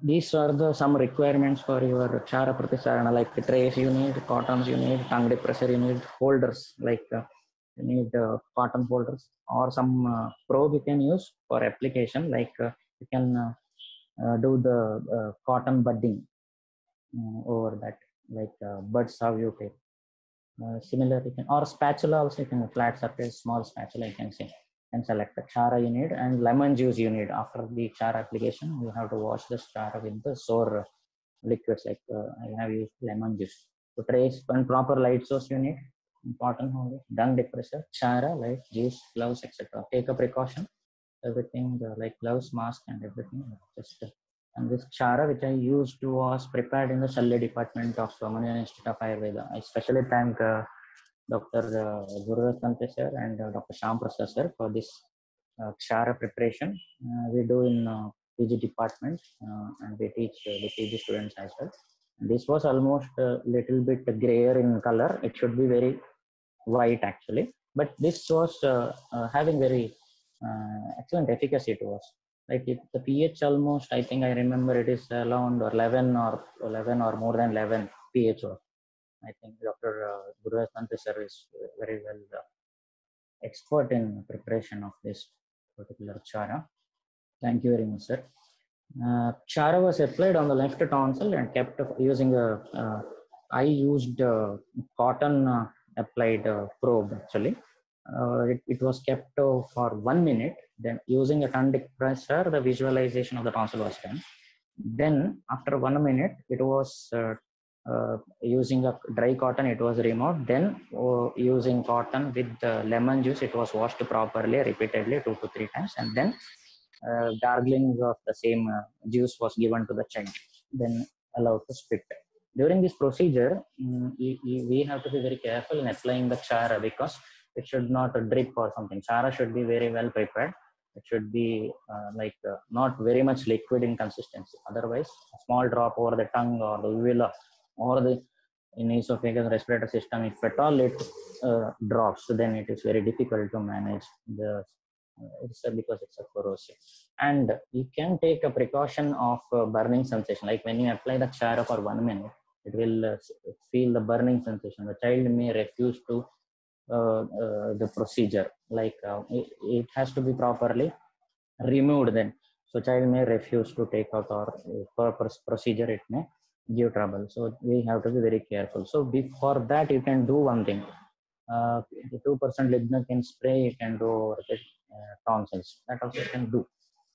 these are some requirements for your Kshara Pratisarana, like the trays you need, cottons you need, tongue depressor you need, holders like you need cotton holders, or some probe you can use for application, like you can do the cotton budding over that, like buds how you take. Similar, you can, or spatula also, you can, flat surface, small spatula, you can say, and select the Kshara you need, and lemon juice you need. After the Kshara application, you have to wash the Kshara with the sour liquids, like I have used lemon juice. To trace and proper light source you need, important only, dung depressor, Kshara, light, juice, gloves, etc. Take a precaution, everything like gloves, mask, and everything. Just And this Kshara, which I used, was prepared in the Shalya department of Manipal Institute of Ayurveda. I especially thank Dr. Gururatanta sir and Dr. Shyam Prasad sir for this Kshara preparation. We do in PG department and we teach the PG students as well. This was almost a little bit grayer in color. It should be very white actually, but this was having very excellent efficacy. It was like the pH almost, I think I remember it is around 11 or more than 11 pH. I think Dr. Gururatanta sir is very well expert in preparation of this particular chara. Thank you very much, sir. Chara was applied on the left tonsil and kept using I used cotton applied probe actually. It was kept for 1 minute. Then using a tongue depressor, the visualization of the tonsil was done. Then after 1 minute, it was using a dry cotton, it was removed. Then using cotton with lemon juice, it was washed properly, repeatedly 2 to 3 times, and then gargling of the same juice was given to the child, then allowed to spit. During this procedure, we have to be very careful in applying the chara because it should not drip or something. Chara should be very well prepared. It should be not very much liquid in consistency. Otherwise, a small drop over the tongue or the uvula or the in esophagus respiratory system, if at all it drops, then it is very difficult to manage the because it's a corrosive. And you can take a precaution of burning sensation. Like when you apply the chara for 1 minute, it will feel the burning sensation. The child may refuse to the procedure. It has to be properly removed then. So child may refuse to take out, or for procedure it may give trouble. So we have to be very careful. So before that, you can do one thing. The 2% lignocaine spray you can do over the tonsils. That also you can do.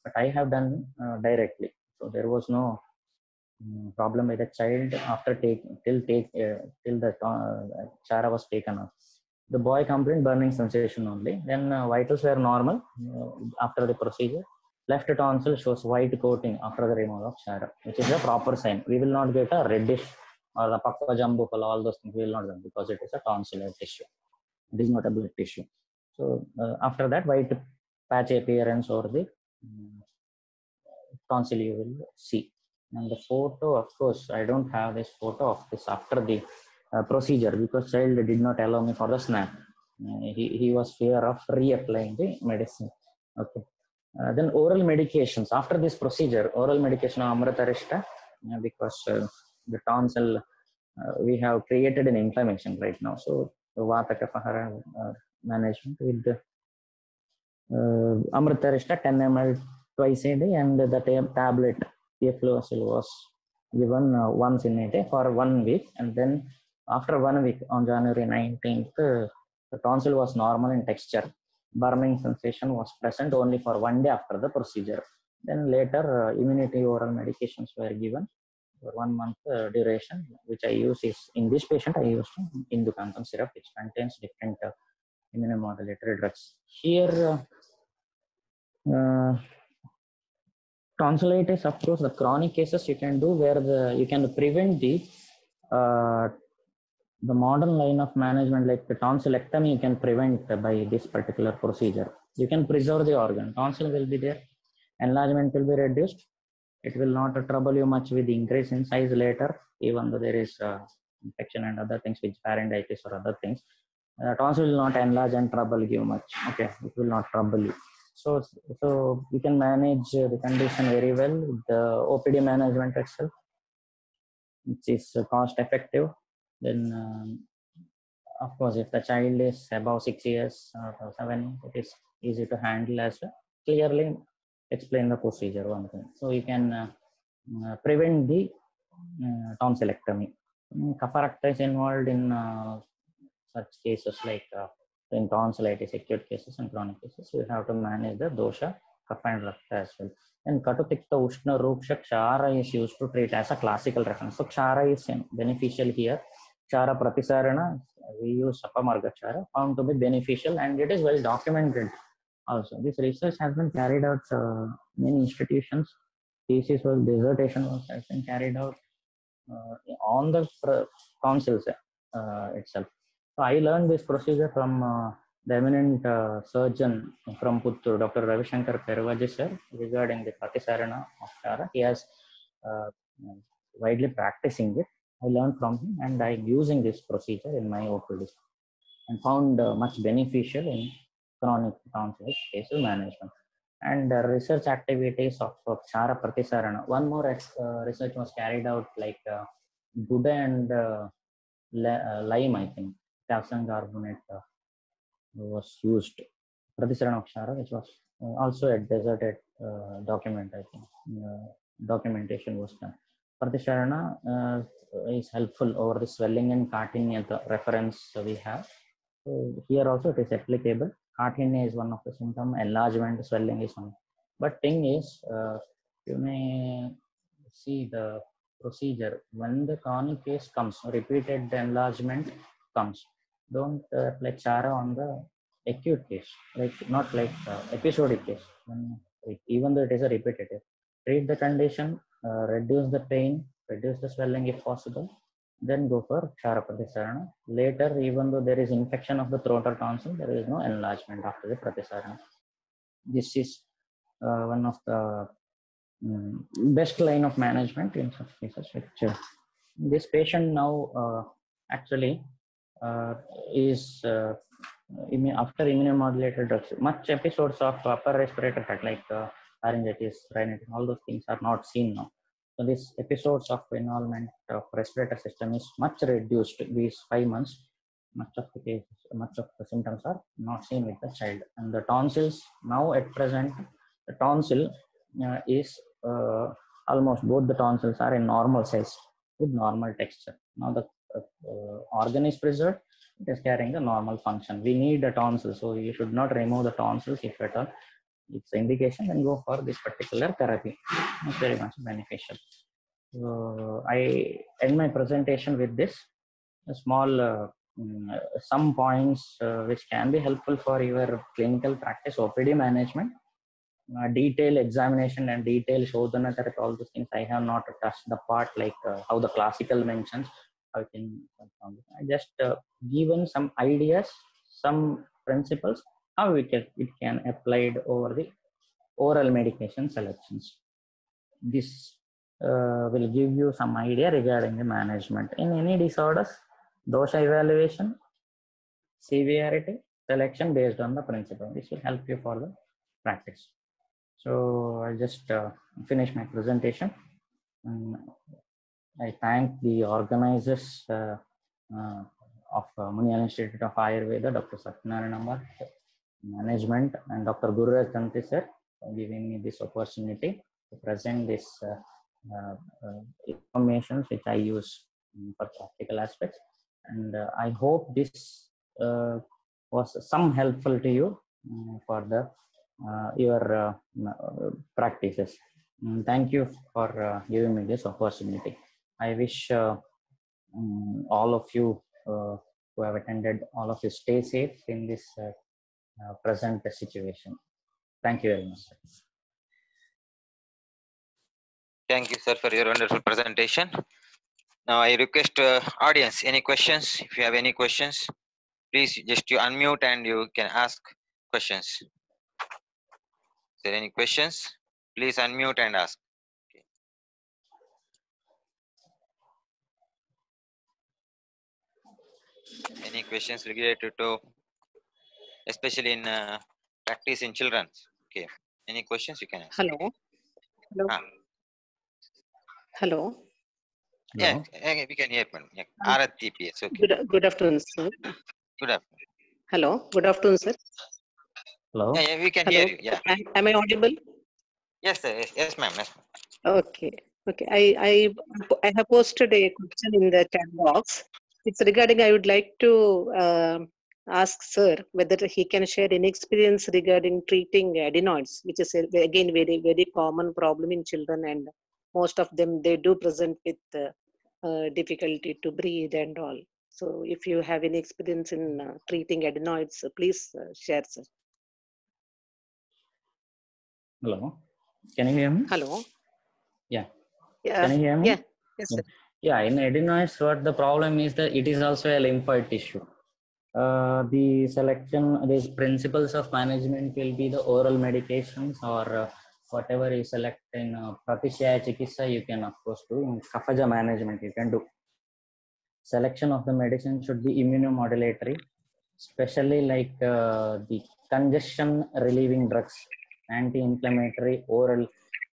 But I have done directly. So there was no problem with the child after till the chara was taken off. The boy complained burning sensation only. Then vitals were normal after the procedure. Left tonsil shows white coating after the removal of chara, which is a proper sign. We will not get a reddish or the pakka jambukal, all those things we will not get because it is a tonsillar tissue. It is not a blood tissue. So after that, white patch appearance over the tonsil you will see. And the photo, of course, I don't have this photo of this after the procedure because child did not allow me for the snap. He was fear of reapplying the medicine. Okay. Then oral medications. After this procedure, oral medication of Amritarishta, because the tonsil, we have created an inflammation right now. So Vata Kapahara management with the Amritarishta 10 ml twice a day, and the tablet Tiafluosil was given once in a day for 1 week. And then after 1 week, on January 19th, the tonsil was normal in texture. Burning sensation was present only for 1 day after the procedure. Then later, immunity oral medications were given for 1 month duration, which I use is in this patient. I used Inducanthum syrup, which contains different immunomodulatory drugs. Here, tonsillitis, of course, the chronic cases you can do where you can prevent the modern line of management, like the tonsillectomy, you can prevent by this particular procedure. You can preserve the organ. Tonsil will be there. Enlargement will be reduced. It will not trouble you much with increase in size later, even though there is infection and other things, which pharyngitis or other things. Tonsil will not enlarge and trouble you much. Okay, it will not trouble you. So you can manage the condition very well with the OPD management itself, which is cost effective. Then, of course, if the child is above 6 years or 7, it is easy to handle as well. Clearly explain the procedure, one thing. So you can prevent the tonsillectomy. Kapha Rakta is involved in such cases like in tonsillitis, acute cases and chronic cases. You have to manage the dosha, kapha and rakta as well. And Katutikta Ushna Ruksha Kshara is used to treat as a classical reference. So Kshara is beneficial here. Kshara Pratisarana, we use Sapamarga Kshara, found to be beneficial, and it is well documented also. This research has been carried out many institutions thesis was dissertation was I think carried out on the tonsils itself. So I learned this procedure from the eminent surgeon from Puttur, Dr. Ravishankar Pervaji sir, regarding the Pratisarana of Chara. He has uh, widely practicing it. I learned from him and I'm using this procedure in my OPD and found much beneficial in chronic tonsillitis cases management. And research activities of Chara Pratisarana. One more research was carried out like Buddha and lime, I think, calcium carbonate was used. Pratisarana of Chara, which was also a deserted document, I think. Documentation was done. Pratisarana is helpful over the swelling and Cartinia, the reference we have. So here also it is applicable. Cartinia is one of the symptoms, enlargement, swelling is one. But thing is, you may see the procedure when the chronic case comes, repeated enlargement comes. Don't apply Chara on the acute case, like not like episodic case. Even though it is a repetitive, treat the condition, reduce the pain, reduce the swelling if possible, then go for Chara Pratisarana. Later, even though there is infection of the throat or tonsil, there is no enlargement after the Pratisarana. This is one of the best line of management in such cases. Which, this patient now actually is after immunomodulated drugs, much episodes of upper respiratory tract like laryngitis, rhinitis, all those things are not seen now. So these episodes of involvement of respiratory system is much reduced these 5 months. Much of the cases, much of the symptoms are not seen with the child. And the tonsils now at present, the tonsil is almost both the tonsils are in normal size with normal texture. Now the organ is preserved, it is carrying the normal function. We need a tonsil, so you should not remove the tonsils if at all it's indication, then go for this particular therapy. It's very much beneficial. So I end my presentation with this a small some points which can be helpful for your clinical practice OPD management. Detailed examination and detailed Shodhana therapy, all those things I have not touched the part like how the classical mentions. I just given some ideas, some principles, how it can applied over the oral medication selections. This will give you some idea regarding the management. In any disorders, dosha evaluation, severity, selection based on the principle. This will help you for the practice. So I'll just finish my presentation. I thank the organizers of Munial Institute of Ayurveda, Dr. Satyanarayana Bhatt, management, and Dr. Gururaj Tanti sir for giving me this opportunity to present this information which I use for practical aspects. And I hope this was some helpful to you for the your practices. Thank you for giving me this opportunity. I wish all of you who have attended, all of you stay safe in this present situation. Thank you very much. Thank you, sir, for your wonderful presentation. Now I request audience, any questions? If you have any questions, please just you unmute and you can ask questions. Is there any questions? Please unmute and ask. Okay. Any questions related to, especially in practice in children? Okay. Any questions you can ask? Hello. Hello. Hello. Yeah, we can hear. Yeah. RTPS. Okay. Good afternoon, sir. Good afternoon. Hello. Good afternoon, sir. Hello. Yeah, we can Hello. hear you. Yeah. Am I audible? Yes, sir. Yes, ma'am. Yes, Okay. Okay. I have posted a question in the chat box. It's regarding. I would like to ask sir whether he can share any experience regarding treating adenoids, which is again very common problem in children, and most of them they do present with difficulty to breathe and all. So if you have any experience in treating adenoids, please share, sir. Hello. Can you hear me? Hello. Yeah. Yeah. Can you hear me? Yeah. Yes, sir. Yeah, in adenoids, what the problem is that it is also a lymphoid tissue. The selection, these principles of management will be the oral medications or whatever you select in Pratishyaya Chikitsa, you can of course do. In Kaphaja management, you can do. Selection of the medicine should be immunomodulatory, especially like the congestion relieving drugs, anti-inflammatory oral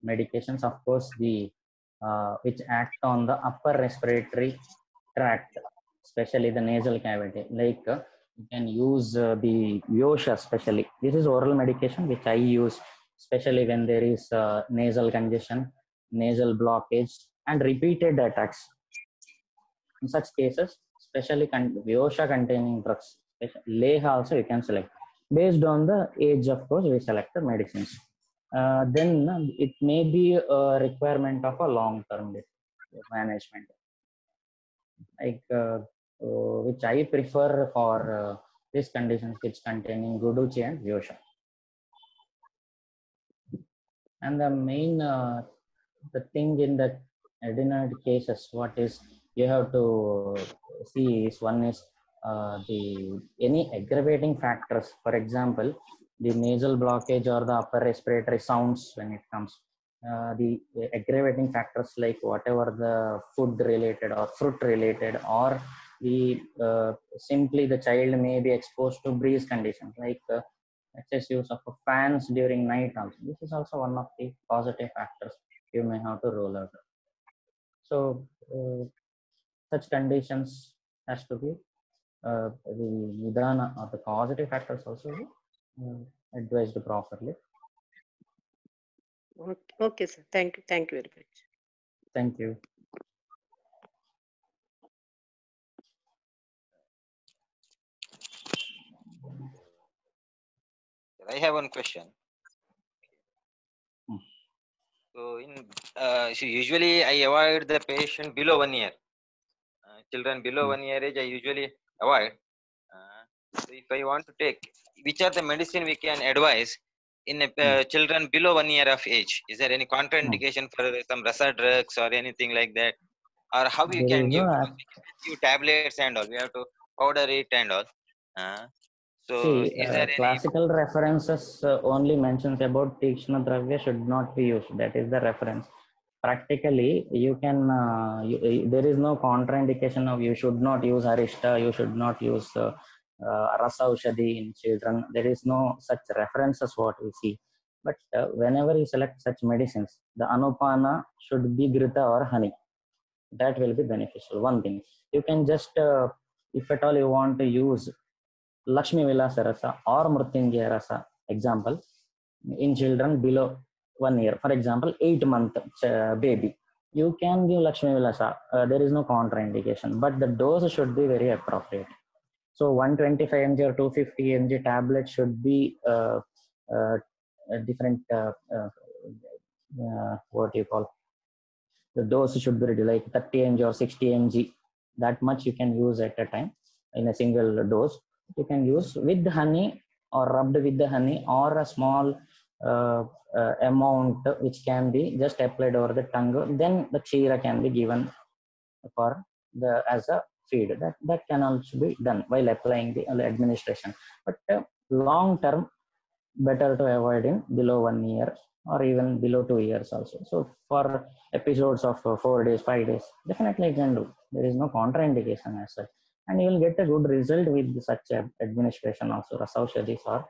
medications, of course, the which act on the upper respiratory tract, especially the nasal cavity. Like you can use the Yosha, especially. This is oral medication which I use, especially when there is nasal congestion, nasal blockage, and repeated attacks. In such cases, especially Vyosha containing drugs, Leha also you can select. Based on the age, of course, we select the medicines. Then it may be a requirement of a long-term management, like which I prefer for these conditions which containing Guduchi and Vyosha. And the main the thing in the adenoid cases, what is you have to see is one is the any aggravating factors. For example, the nasal blockage or the upper respiratory sounds when it comes. The aggravating factors like whatever the food related or fruit related or the simply the child may be exposed to breeze conditions like excess use of fans during night also. This is also one of the positive factors you may have to roll out. So such conditions has to be the nidana or the positive factors also be advised properly. Okay, sir. Thank you. Thank you very much. Thank you. I have one question. Hmm. So usually I avoid the patient below 1 year. Children below 1 year age I usually avoid. So if I want to take, which are the medicine we can advise in children below 1 year of age? Is there any contraindication for some rasa drugs or anything like that? Or how you There can is give? no Because we can give tablets and all. We have to powder it and all. So see is there any? classical references only mentions about Tikshna Dravya should not be used. That is the reference. Practically, you can there is no contraindication of you should not use Arishta, you should not use Rasa Ushadi in children. There is no such references what we see. But whenever you select such medicines, the Anupana should be Grita or honey. That will be beneficial. One thing you can just if at all you want to use Lakshmi Vilasa Rasa or Mrutyunjaya Rasa, example, in children below 1 year, for example, 8-month baby, you can give Lakshmi Vilasa. There is no contraindication, but the dose should be very appropriate. So 125 mg or 250 mg tablet should be a different, what you call, the dose should be ready, like 30 mg or 60 mg. That much you can use at a time in a single dose. You can use with honey or rubbed with the honey or a small amount which can be just applied over the tongue. Then the kshira can be given for the as a feed. That can also be done while applying the administration. But long term, better to avoid in below 1 year or even below 2 years also. So for episodes of 4 days, 5 days, definitely you can do. There is no contraindication as such. And you will get a good result with such administration also, Rasaushadis or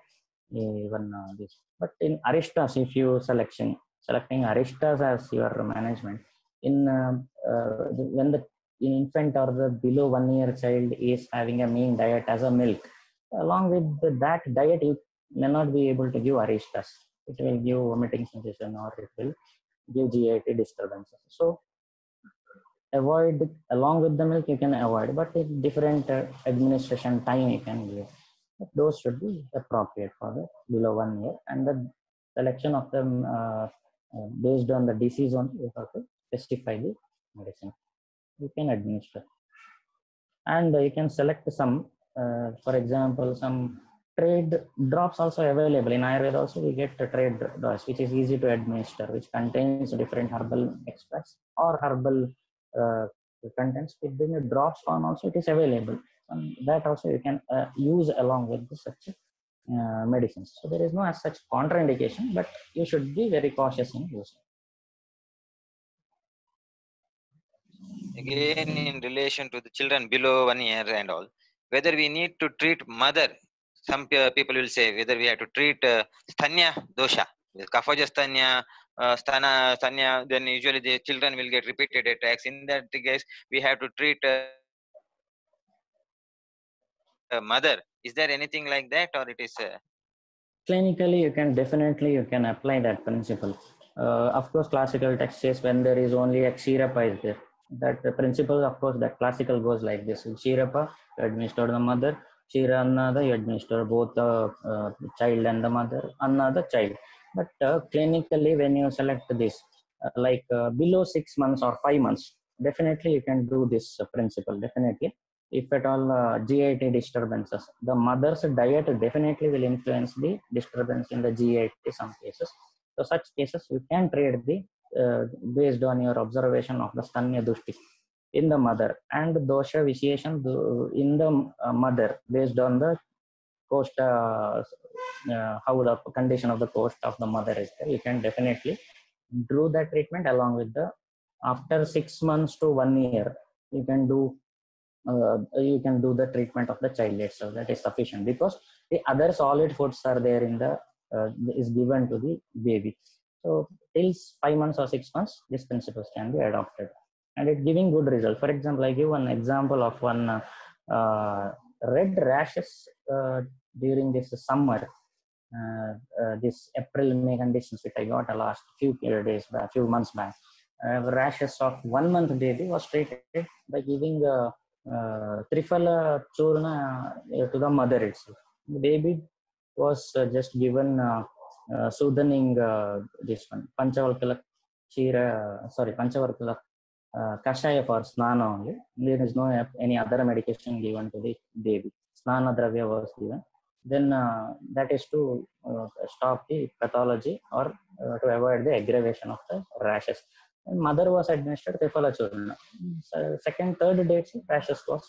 even this. But in Aristas, if you selecting Aristas as your management, in when the infant or the below 1 year child is having a main diet as a milk, along with that diet, you may not be able to give Aristas. It will give vomiting sensation or it will give GIT disturbances. So avoid along with the milk you can avoid, but in different administration time you can give. But those should be appropriate for the below 1 year, and the selection of them based on the disease only you have to specify the medicine you can administer, and you can select some, for example, some trade drops also available in Ayurveda. Also, we get trade drops, which is easy to administer, which contains different herbal extracts or herbal uh, contents. Within the drops form also it is available, and that also you can use along with such medicines. So there is no as such contraindication, but you should be very cautious in using. Again, in relation to the children below 1 year and all, whether we need to treat mother, some people will say whether we have to treat sthanya dosha, kaphaja sthanya, sthanya, then usually the children will get repeated attacks. In that case, we have to treat mother. Is there anything like that, or it is? Clinically, you can apply that principle. Of course, classical text says when there is only a Kshirapa is there. That the principle, of course, that classical goes like this: Kshirapa, you administer the mother; Kshira Anna, you administer both the child and the mother, Anna the child. But clinically, when you select this, below 6 months or 5 months, definitely you can do this principle. Definitely, if at all GIT disturbances, the mother's diet definitely will influence the disturbance in the GIT some cases. So such cases you can trade the based on your observation of the stanya dushti in the mother and dosha vitiation in the mother based on the coast, how the condition of the coast of the mother is there. You can definitely do that treatment along with the after 6 months to 1 year. You can do the treatment of the child itself. That is sufficient because the other solid foods are there in the is given to the baby. So till 5 months or 6 months, these principles can be adopted, and it giving good result. For example, I give one example of one red rashes during this summer. This April May conditions which I got last few days back, few months back. Rashes of 1 month baby was treated by giving Triphala Churna to the mother itself. The baby was just given soothing this one Panchavalkala Panchavalkala Kashaya for Snana only. There is no any other medication given to the baby. Snana Dravya was given. Then that is to stop the pathology or to avoid the aggravation of the rashes. And mother was administered Triphala Churna. Second, third days, rashes was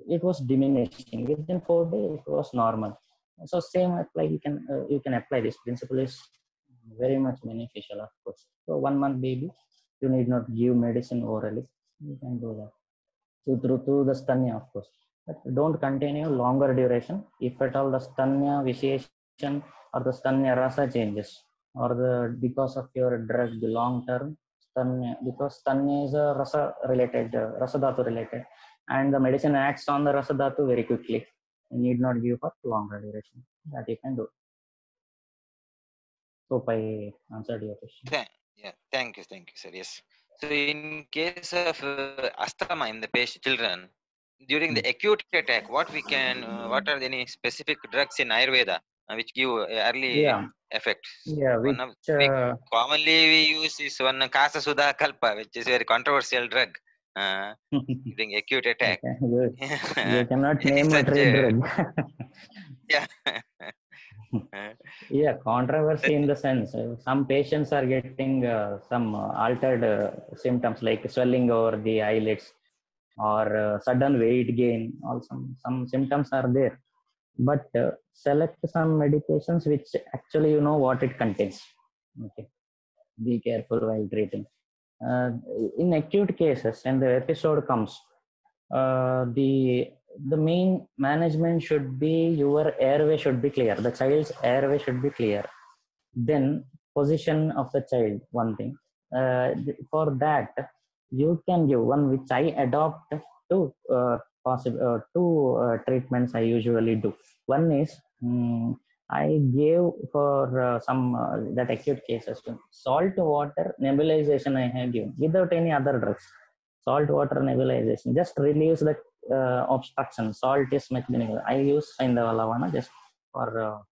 it was diminishing. Within 4 days, it was normal. So same apply. You can apply this principle is very much beneficial, of course. So 1 month baby, you need not give medicine orally. You can do that. So through the stanya, of course. But don't continue longer duration. If at all the stanya vitiation or the stanya rasa changes, or the because of your drug the long term stanya, because stanya is a rasa related, rasa dhatu related, and the medicine acts on the rasa dhatu very quickly. You need not give for longer duration. That you can do. Hope I answered your question. Yeah, thank you, sir. Yes. So in case of asthma in the patient children, during the acute attack, what are any specific drugs in Ayurveda which give early effect? Yeah, One of commonly we use is one Kasa Sudha Kalpa, which is a very controversial drug during acute attack. Okay. You cannot name a trade drug. Yeah. Yeah, controversy in the sense some patients are getting some altered symptoms like swelling over the eyelids or sudden weight gain. Some symptoms are there, but select some medications which actually you know what it contains. Okay, be careful while treating. In acute cases, when the episode comes, the main management should be your airway should be clear. The child's airway should be clear. Then position of the child, one thing. For that, you can give one which I adopt to two treatments I usually do. One is I gave for some that acute cases salt water nebulization I have given without any other drugs. Salt water nebulization just relieves the obstruction. Salt is much beneficial. I use Saindavala just for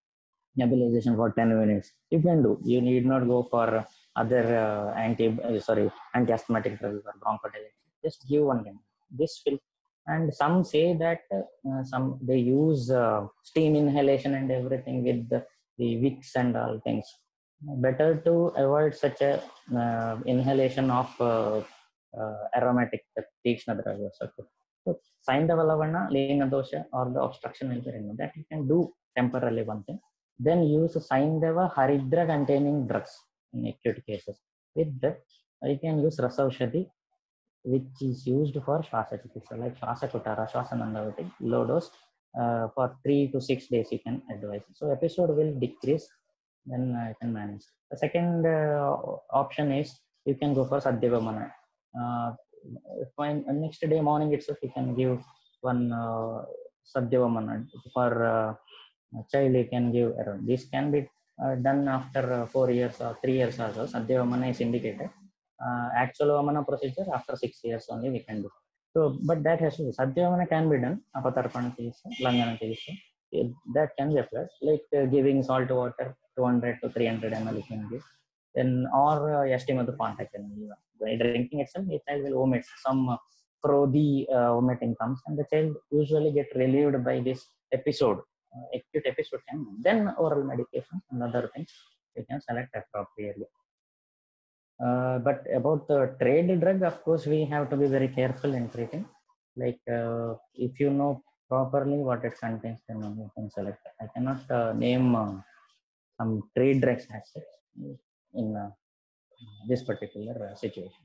nebulization for 10 minutes. You can do. You need not go for other anti-asthmatic drugs or bronchodilator. Just give one. This will And some say that some they use steam inhalation and everything with the wicks and all things. Better to avoid such a inhalation of aromatic ತೀಕ್ಷ್ಣ ದ್ರವ್ಯ. So Saindava Lavana, Lena dosha, or the obstruction will be removed. That you can do temporarily one thing. Then use Saindava Haridra containing drugs in acute cases. With that, you can use Rasaushadhi, which is used for Shwasachikitsa, like Shwasakutara, Shwasanandavati, low dose. For 3 to 6 days, you can advise. So episode will decrease, then you can manage. The second option is you can go for Sadhyavamana. Fine, next day morning itself, you can give one Sadhyavamana for child. You can give around. This can be done after 4 years or 3 years also. Sadhyavamana is indicated. Actual Vamana procedure after 6 years only we can do. So, but that has to be Sadhyavamana can be done. Apatarpana Chikitsa, Langana Chikitsa, that can be applied. Like giving salt water 200 to 300 ml you can give. Then or estimate the contact can give. By drinking itself, the child will omit some frothy vomiting comes, and the child usually get relieved by this episode, acute episode. Then oral medication and other things you can select appropriately. But about the trade drug, of course, we have to be very careful in treating. Like if you know properly what it contains, then you can select. I cannot name some trade drugs as such in this particular situation.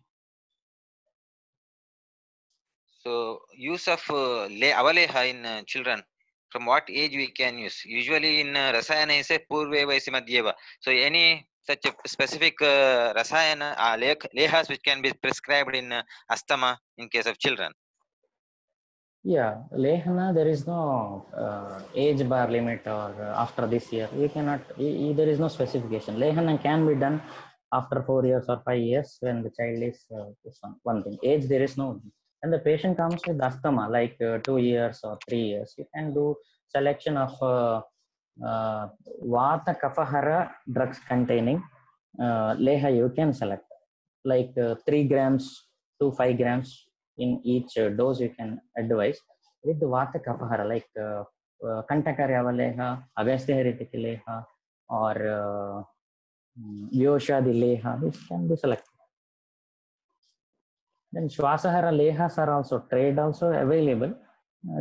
So use of avaleha in children, from what age we can use? Usually in rasayana is a purve vaisi madhyeva. So any such a specific rasayana lehas which can be prescribed in asthma in case of children? Yeah, Lehana, there is no age bar limit or after this year. You cannot, there is no specification. Lehana can be done after 4 years or 5 years when the child is one thing. Age, there is no. And the patient comes with asthma, like 2 years or 3 years. You can do selection of Vata Kapahara drugs containing Leha, you can select. Like 3 grams to 5 grams in each dose you can advise with the Vata Kapahara, like Kantakarya Leha, Agastya Heritic Leha, or Vyoshadi Leha, which can be selected. Then Shwasahara Lehas are also trade also available.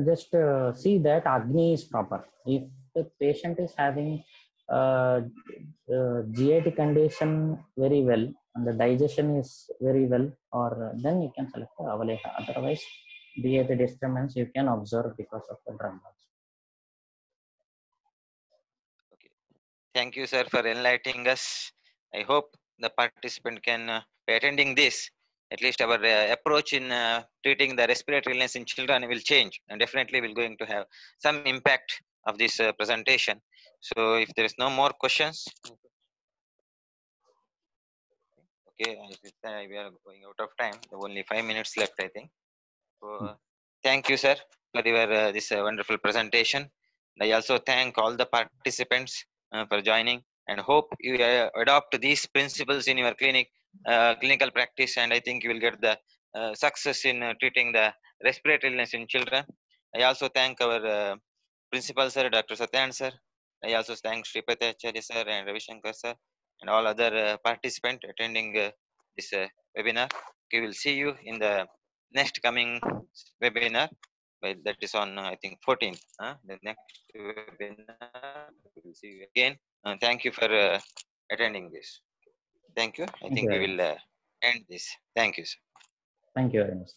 Just see that Agni is proper. If the patient is having GIT condition very well and the digestion is very well, or then you can select the Avaleha. Otherwise, GIT disturbance you can observe because of the drug. Okay. Thank you, sir, for enlightening us. I hope the participant can by attending this, at least our approach in treating the respiratory illness in children will change, and definitely we're going to have some impact of this presentation. So if there is no more questions, okay, we are going out of time. Only 5 minutes left, I think. So thank you, sir, for your this wonderful presentation. I also thank all the participants for joining, and hope you adopt these principles in your clinical practice, and I think you will get the success in treating the respiratory illness in children. I also thank our principal sir, Dr. Satyan sir. I also thank Sripati Acharya sir and Ravi Shankar sir and all other participants attending this webinar. We will see you in the next coming webinar. Well, that is on I think 14th. The next webinar we will see you again. Thank you for attending this. Thank you. I think we will end this. Thank you, sir. Thank you very much.